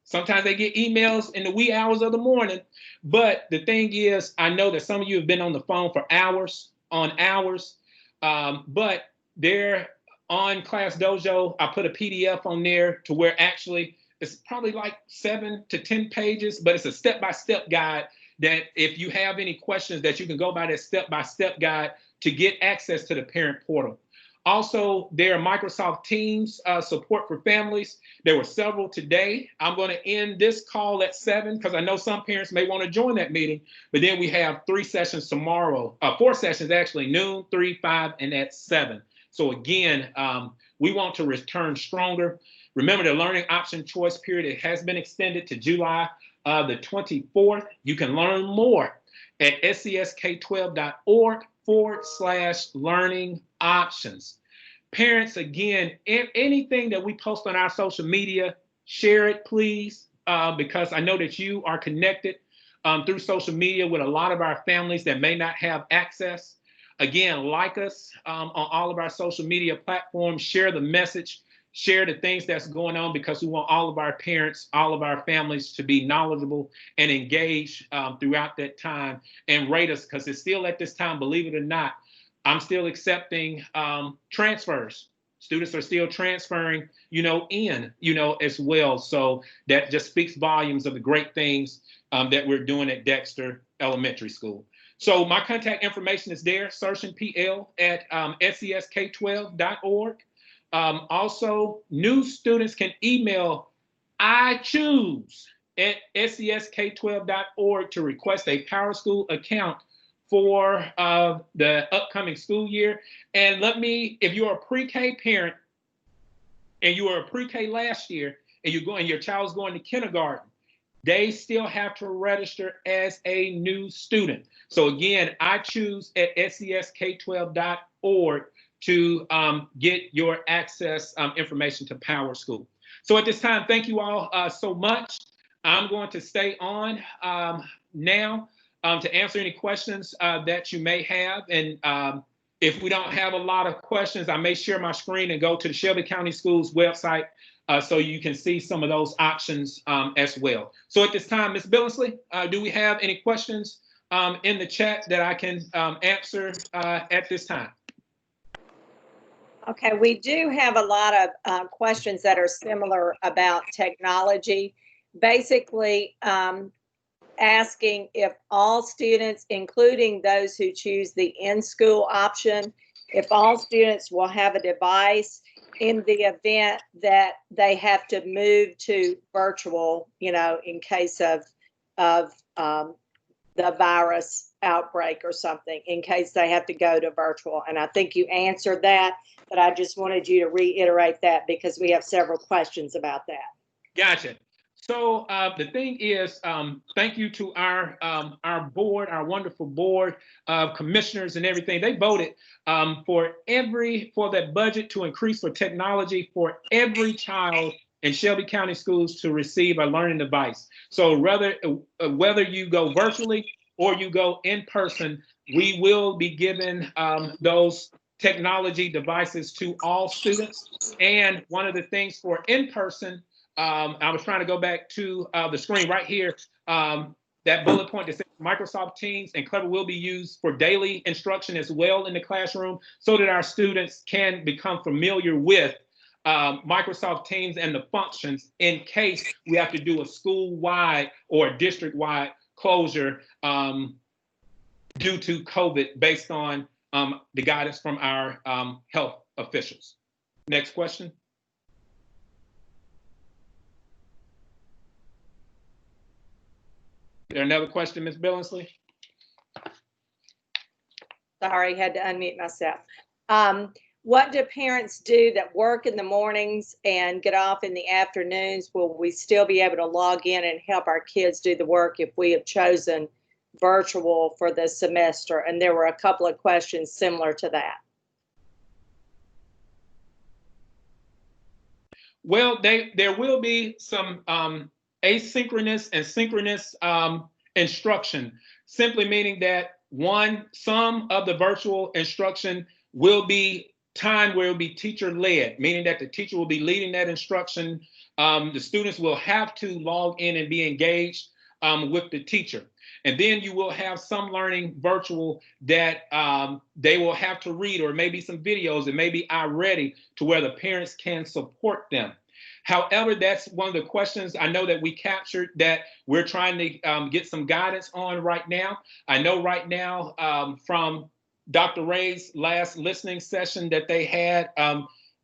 S2: Sometimes they get emails in the wee hours of the morning. But the thing is, I know that some of you have been on the phone for hours on hours. But there on Class Dojo, I put a PDF on there to where actually it's probably like 7 to 10 pages, but it's a step-by-step guide that if you have any questions, that you can go by that step-by-step guide to get access to the parent portal. Also, there are Microsoft Teams support for families. There were several today. I'm going to end this call at 7 because I know some parents may want to join that meeting. But then we have 3 sessions tomorrow, 4 sessions actually, noon, 3, 5, and at 7. So again, we want to return stronger. Remember, the learning option choice period, it has been extended to July the 24th. You can learn more at scsk12.org/learning options. Parents, again, anything that we post on our social media, share it, please, because I know that you are connected through social media with a lot of our families that may not have access. Again, like us on all of our social media platforms, share the message, share the things that's going on, because we want all of our parents, all of our families to be knowledgeable and engaged throughout that time, and rate us, because it's still at this time, believe it or not, I'm still accepting transfers. Students are still transferring, as well. So that just speaks volumes of the great things that we're doing at Dexter Elementary School. So my contact information is there, SersonPL at scsk12.org. Also, new students can email I choose at scsk12.org to request a PowerSchool account for the upcoming school year. And if you're a pre-K parent and you were a pre-K last year and your child's going to kindergarten, they still have to register as a new student. So again, I choose at scsk12.org to get your access information to PowerSchool. So at this time, thank you all so much. I'm going to stay on now to answer any questions that you may have. And if we don't have a lot of questions, I may share my screen and go to the Shelby County Schools website so you can see some of those options as well. So at this time, Ms. Billingsley, do we have any questions in the chat that I can answer at this time?
S1: Okay, we do have a lot of questions that are similar about technology. Basically, asking if all students, including those who choose the in-school option, if all students will have a device in the event that they have to move to virtual, in case of the virus outbreak or something, in case they have to go to virtual. And I think you answered that, but I just wanted you to reiterate that because we have several questions about that.
S2: Gotcha. So the thing is, thank you to our board, our wonderful board of commissioners and everything. They voted for that budget to increase for technology for every child in Shelby County Schools to receive a learning device. So whether you go virtually or you go in person, we will be giving those technology devices to all students. And one of the things for in person, I was trying to go back to the screen right here. That bullet point that says Microsoft Teams and Clever will be used for daily instruction as well in the classroom, so that our students can become familiar with Microsoft Teams and the functions in case we have to do a school-wide or a district-wide closure due to COVID, based on the guidance from our health officials. Next question. Is there another question, Ms. Billingsley?
S1: Sorry, had to unmute myself. What do parents do that work in the mornings and get off in the afternoons? Will we still be able to log in and help our kids do the work if we have chosen virtual for the semester? And there were a couple of questions similar to that.
S2: Well, there will be some asynchronous and synchronous instruction, simply meaning that some of the virtual instruction will be time where it will be teacher-led, meaning that the teacher will be leading that instruction. The students will have to log in and be engaged with the teacher. And then you will have some learning virtual that they will have to read, or maybe some videos, and maybe iReady, to where the parents can support them. However, that's one of the questions I know that we captured that we're trying to get some guidance on right now. I know right now from Dr. Ray's last listening session that they had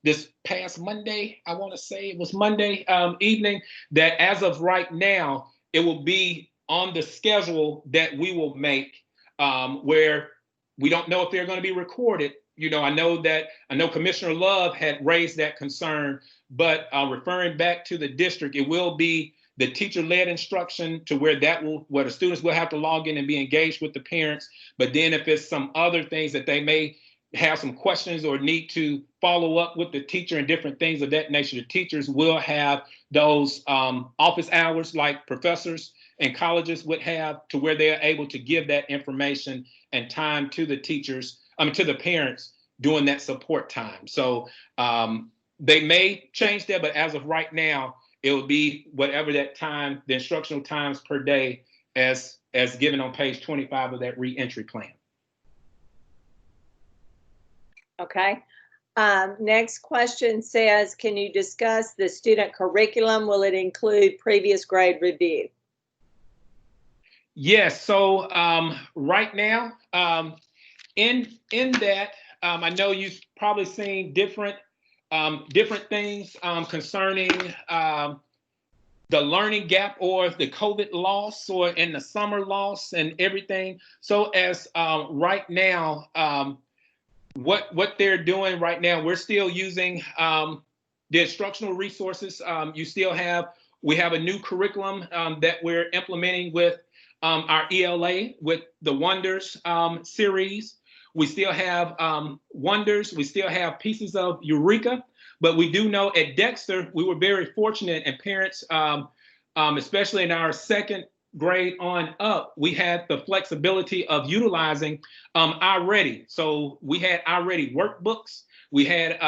S2: this past Monday, I want to say it was Monday evening, that as of right now, it will be on the schedule that we will make, where we don't know if they're going to be recorded. I know Commissioner Love had raised that concern, but referring back to the district, it will be the teacher-led instruction to where the students will have to log in and be engaged with the parents. But then if it's some other things that they may have some questions or need to follow up with the teacher and different things of that nature, the teachers will have those office hours like professors and colleges would have, to where they are able to give that information and time to the teachers, to the parents during that support time. So they may change that, but as of right now, it will be whatever that time, the instructional times per day as given on page 25 of that reentry plan.
S1: Okay. Next question says, can you discuss the student curriculum? Will it include previous grade review?
S2: Yes. So right now, in that, I know you've probably seen different things concerning the learning gap or the COVID loss or in the summer loss and everything. So as right now, what they're doing right now, we're still using the instructional resources. We have a new curriculum that we're implementing with our ELA with the Wonders series. We still have Wonders. We still have pieces of Eureka. But we do know at Dexter, we were very fortunate, and parents, especially in our second grade on up, we had the flexibility of utilizing iReady. So we had iReady workbooks. We had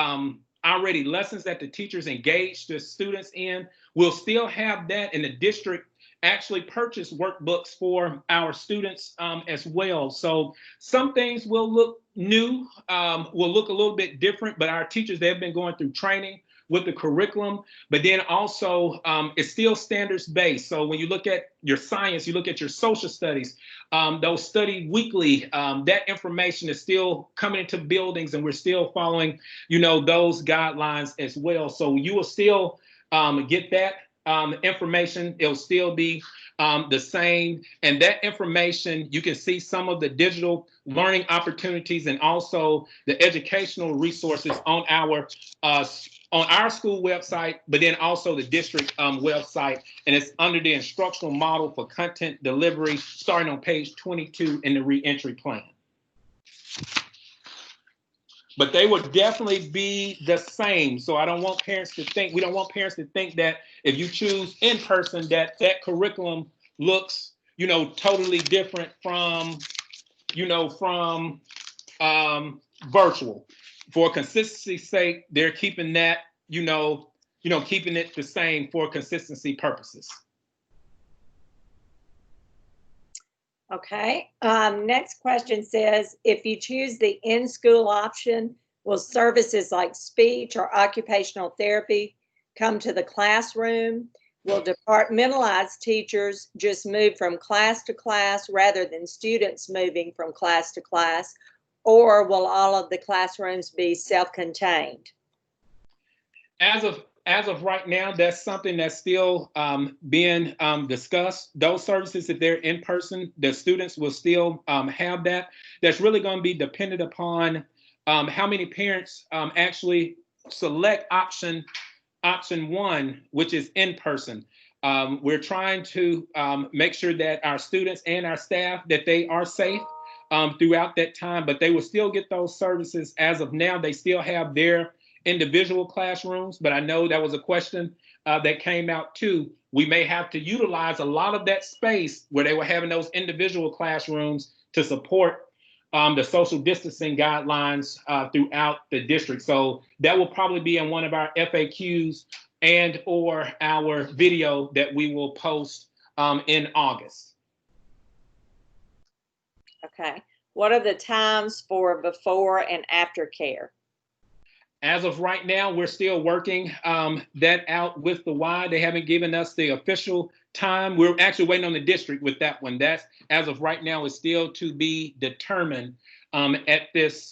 S2: iReady lessons that the teachers engaged the students in. We'll still have that, in the district actually purchase workbooks for our students as well. So some things will look new, will look a little bit different, but our teachers, they've been going through training with the curriculum, but then also it's still standards based. So when you look at your science, you look at your social studies, those studied weekly, that information is still coming into buildings, and we're still following, those guidelines as well. So you will still get that information. It'll still be the same. And that information, you can see some of the digital learning opportunities and also the educational resources on our school website, but then also the district website. And it's under the instructional model for content delivery, starting on page 22 in the reentry plan. But they would definitely be the same. So we don't want parents to think that if you choose in person, that curriculum looks, totally different from virtual. For consistency's sake, they're keeping that, keeping it the same for consistency purposes.
S1: Okay. Next question says, if you choose the in-school option, will services like speech or occupational therapy come to the classroom? Will departmentalized teachers just move from class to class rather than students moving from class to class? Or will all of the classrooms be self-contained?
S2: As of right now, that's something that's still being discussed. Those services, if they're in person, the students will still have that. That's really going to be dependent upon how many parents actually select option one, which is in person. We're trying to make sure that our students and our staff, that they are safe throughout that time, but they will still get those services. As of now, they still have their individual classrooms, but I know that was a question that came out too. We may have to utilize a lot of that space where they were having those individual classrooms to support the social distancing guidelines throughout the district. So that will probably be in one of our FAQs and or our video that we will post in August.
S1: Okay. What are the times for before and after care?
S2: As of right now, we're still working that out with the Y. They haven't given us the official time. We're actually waiting on the district with that one. That's, as of right now, is still to be determined at this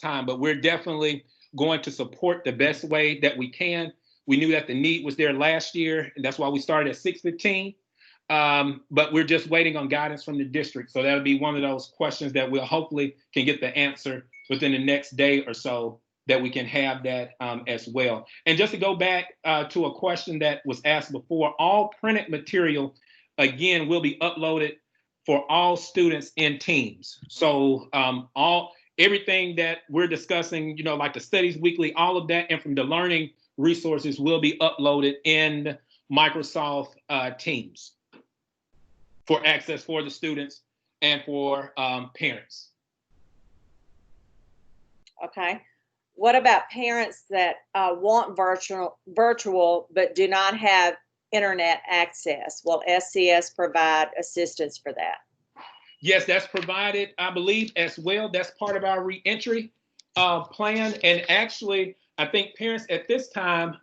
S2: time. But we're definitely going to support the best way that we can. We knew that the need was there last year, and that's why we started at 6:15. But we're just waiting on guidance from the district. So that'll be one of those questions that we'll hopefully can get the answer within the next day or so that we can have that as well. And just to go back to a question that was asked before, all printed material, again, will be uploaded for all students in teams. So everything that we're discussing, like the Studies Weekly, all of that, and from the learning resources will be uploaded in Microsoft Teams for access for the students and for parents.
S1: Okay. What about parents that want virtual but do not have internet access? Will SCS provide assistance for that?
S2: Yes, that's provided, I believe, as well. That's part of our reentry plan. And actually, I think parents at this time,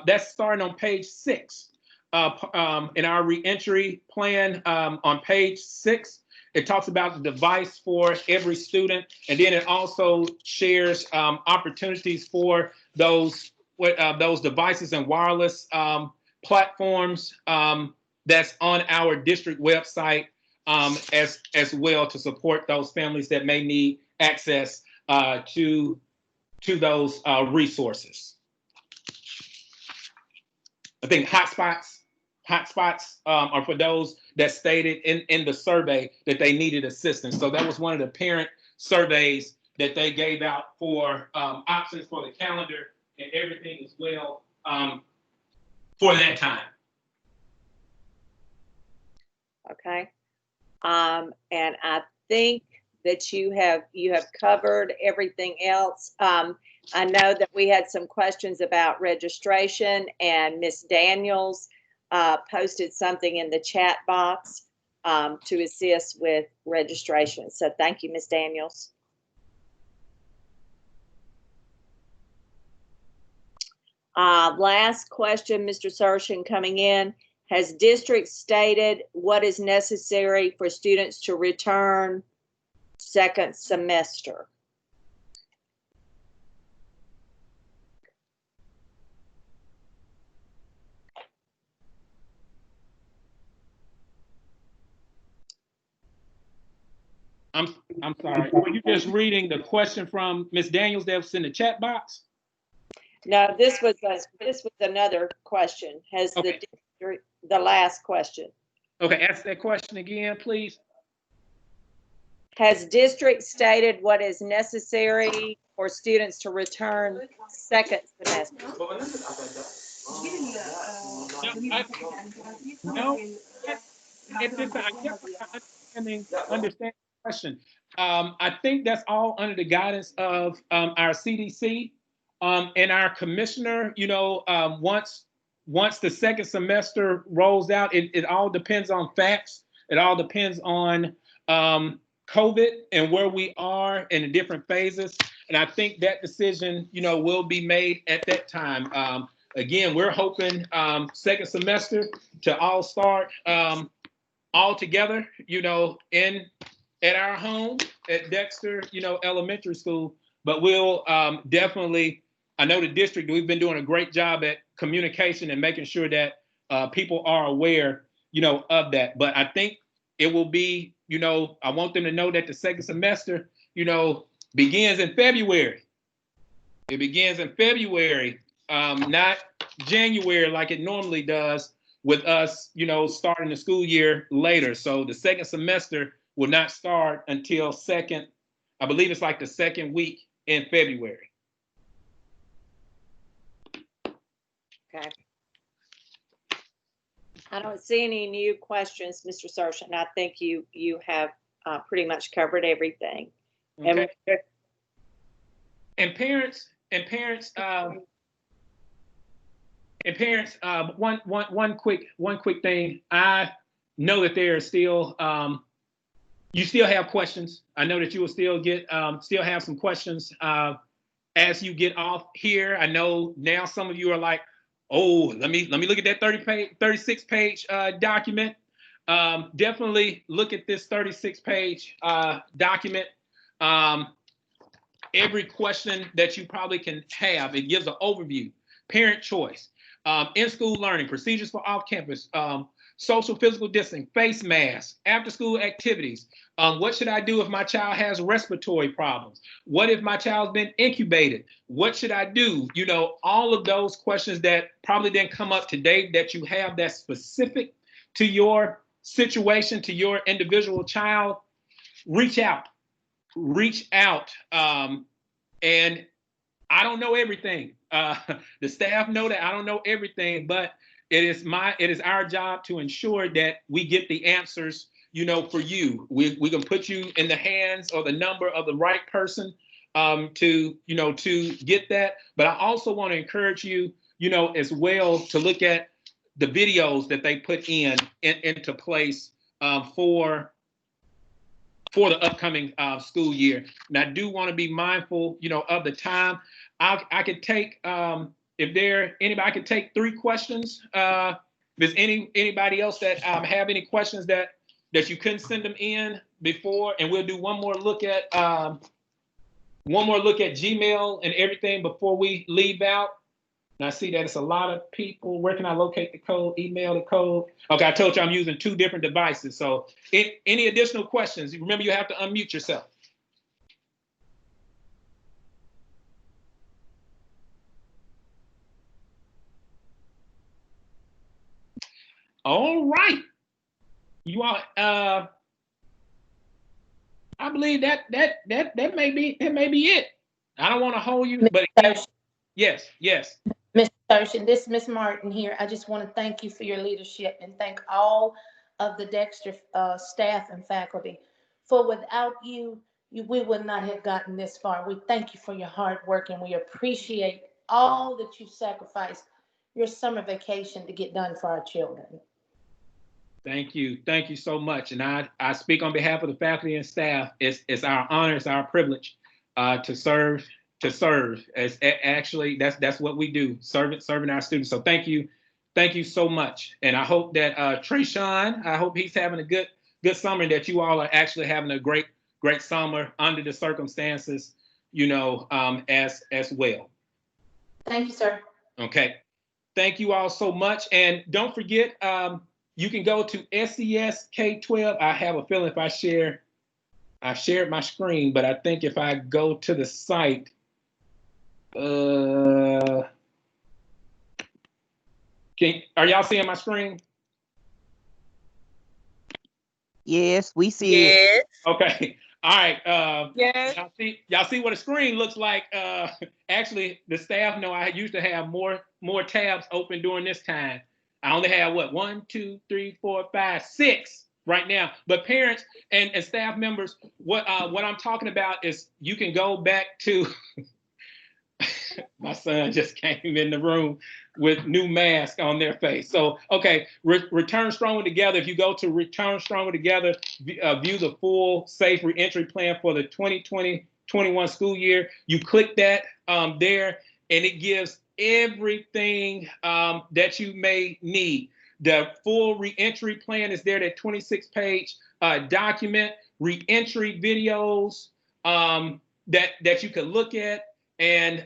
S2: that's starting on page 6 in our reentry plan. On page 6, it talks about the device for every student, and then it also shares opportunities for those devices and wireless platforms that's on our district website as well, to support those families that may need access to those resources. I think hotspots are for those that stated in the survey that they needed assistance. So that was one of the parent surveys that they gave out for options for the calendar and everything as well for that time.
S1: Okay. And I think that you have covered everything else. I know that we had some questions about registration, and Miss Daniels posted something in the chat box to assist with registration. So thank you, Miss Daniels. Last question, Mr. Sershin, coming in. Has district stated what is necessary for students to return second semester?
S2: I'm sorry. Were you just reading the question from Ms. Daniels that was in the chat box?
S1: No, this was another question. Has
S2: okay.
S1: the last question?
S2: Okay, ask that question again, please.
S1: Has district stated what is necessary for students to return second semester?
S2: No, at this time, I guess I'm understanding the question. I think that's all under the guidance of our CDC and our commissioner. Once the second semester rolls out, it all depends on facts. It all depends on COVID and where we are in the different phases. And I think that decision, will be made at that time. Again, we're hoping second semester to all start all together, at our home at Dexter, elementary school. But we'll definitely, I know the district, we've been doing a great job at communication and making sure that people are aware, of that. But I think it will be, I want them to know that the second semester, begins in February. It begins in February, not January like it normally does with us, starting the school year later. So the second semester will not start until I believe it's like the second week in February.
S1: Okay. I don't see any new questions, Mr. Sershin. I think you have pretty much covered everything.
S2: Okay. And parents, one quick thing. I know that there are still you still have questions. I know that you will still have some questions as you get off here. I know now some of you are like, oh, let me look at that 36-page document. Definitely look at this 36-page document. Every question that you probably can have, it gives an overview. Parent choice, in-school learning, procedures for off-campus social physical distancing, face masks, after school activities. What should I do if my child has respiratory problems? What if my child's been incubated? What should I do? You know, all of those questions that probably didn't come up today that you have that's specific to your situation, to your individual child, reach out. Reach out. And I don't know everything. The staff know that I don't know everything, but it is our job to ensure that we get the answers, you know, for you. We can put you in the hands or the number of the right person to, you know, to get that. But I also want to encourage you, you know, as well to look at the videos that they put into place for the upcoming school year. And I do want to be mindful, you know, of the time. I could take, if there anybody, I could take 3 questions. If there's anybody else that have any questions that you couldn't send them in before, and we'll do one more look at Gmail and everything before we leave out. And I see that it's a lot of people. Where can I locate the code? Email the code. Okay, I told you I'm using 2 different devices. So any additional questions, remember you have to unmute yourself. All right. You all, I believe that may be it. I don't want to hold you, but yes.
S4: Mr. Ocean, this is Miss Martin here. I just want to thank you for your leadership and thank all of the Dexter staff and faculty. For without you, we would not have gotten this far. We thank you for your hard work and we appreciate all that you sacrificed your summer vacation to get done for our children.
S2: Thank you so much. And I speak on behalf of the faculty and staff. It's our honor, it's our privilege to serve. As actually that's what we do, serving our students. So thank you so much. And I hope that Trayshawn, I hope he's having a good summer, and that you all are actually having a great summer under the circumstances, you know, as well.
S4: Thank you, sir.
S2: Okay, thank you all so much. And don't forget, you can go to SES K-12. I have a feeling if I shared my screen, but I think if I go to the site, are y'all seeing my screen?
S5: Yes, we see it.
S2: Okay. All right.
S5: Yes.
S2: Y'all see what a screen looks like. Actually, the staff know I used to have more tabs open during this time. I only have 1, 2, 3, 4, 5, 6 right now. But parents and staff members, what I'm talking about is you can go back to my son just came in the room with new mask on their face. So, okay, Return Stronger Together. If you go to Return Stronger Together, view the full safe reentry plan for the 2020-21 school year. You click that there, and it gives everything that you may need. The full reentry plan is there, that 26-page document, reentry videos that you can look at. And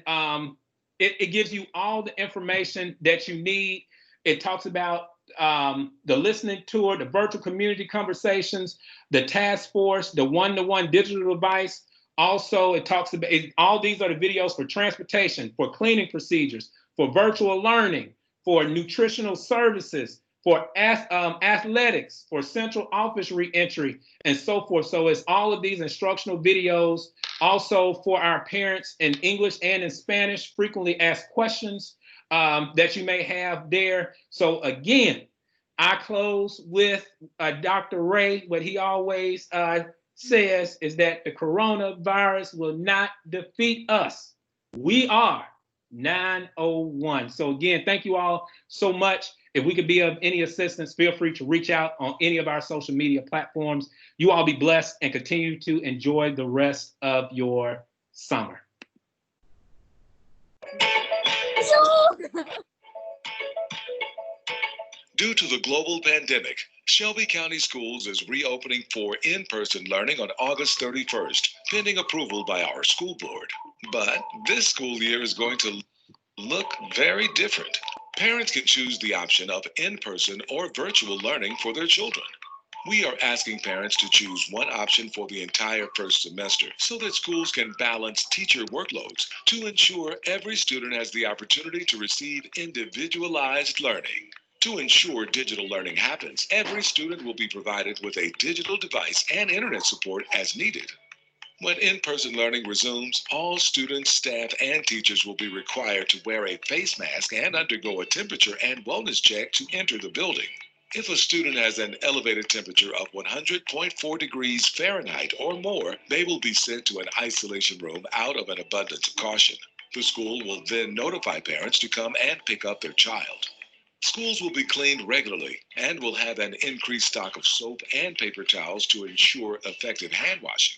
S2: it gives you all the information that you need. It talks about the listening tour, the virtual community conversations, the task force, the one-to-one digital device. Also, it talks about all these are the videos for transportation, for cleaning procedures, for virtual learning, for nutritional services, for athletics, for central office reentry, and so forth. So it's all of these instructional videos. Also for our parents in English and in Spanish, frequently asked questions that you may have there. So again, I close with Dr. Ray. What he always says is that the coronavirus will not defeat us. We are 901. So again, thank you all so much. If we could be of any assistance, feel free to reach out on any of our social media platforms. You all be blessed and continue to enjoy the rest of your summer.
S6: Due to the global pandemic, Shelby County Schools is reopening for in-person learning on August 31st, pending approval by our school board. But this school year is going to look very different. Parents can choose the option of in-person or virtual learning for their children. We are asking parents to choose one option for the entire first semester so that schools can balance teacher workloads to ensure every student has the opportunity to receive individualized learning. To ensure digital learning happens, every student will be provided with a digital device and internet support as needed. When in-person learning resumes, all students, staff, and teachers will be required to wear a face mask and undergo a temperature and wellness check to enter the building. If a student has an elevated temperature of 100.4 degrees Fahrenheit or more, they will be sent to an isolation room out of an abundance of caution. The school will then notify parents to come and pick up their child. Schools will be cleaned regularly and will have an increased stock of soap and paper towels to ensure effective hand washing.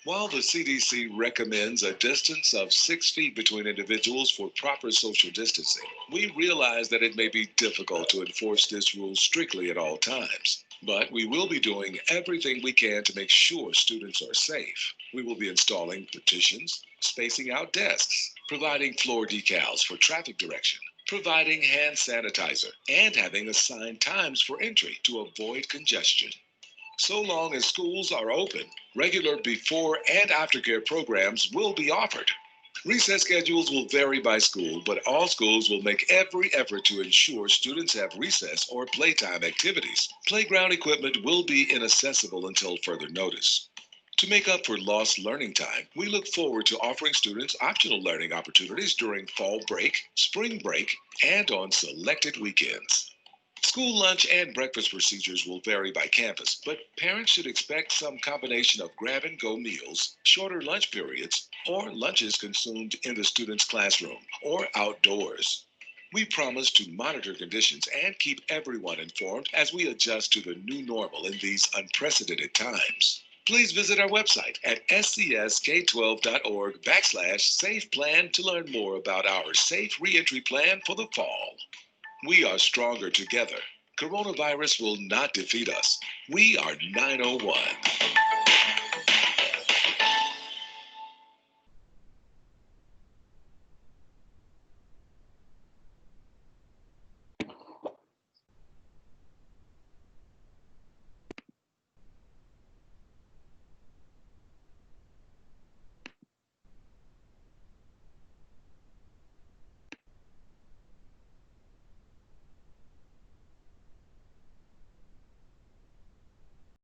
S6: While the CDC recommends a distance of 6 feet between individuals for proper social distancing, we realize that it may be difficult to enforce this rule strictly at all times. But we will be doing everything we can to make sure students are safe. We will be installing partitions, spacing out desks, providing floor decals for traffic direction, providing hand sanitizer, and having assigned times for entry to avoid congestion. So long as schools are open, regular before and aftercare programs will be offered. Recess schedules will vary by school, but all schools will make every effort to ensure students have recess or playtime activities. Playground equipment will be inaccessible until further notice. To make up for lost learning time, we look forward to offering students optional learning opportunities during fall break, spring break, and on selected weekends. School lunch and breakfast procedures will vary by campus, but parents should expect some combination of grab-and-go meals, shorter lunch periods, or lunches consumed in the student's classroom or outdoors. We promise to monitor conditions and keep everyone informed as we adjust to the new normal in these unprecedented times. Please visit our website at scsk12.org/safe plan to learn more about our safe reentry plan for the fall. We are stronger together. Coronavirus will not defeat us. We are 901.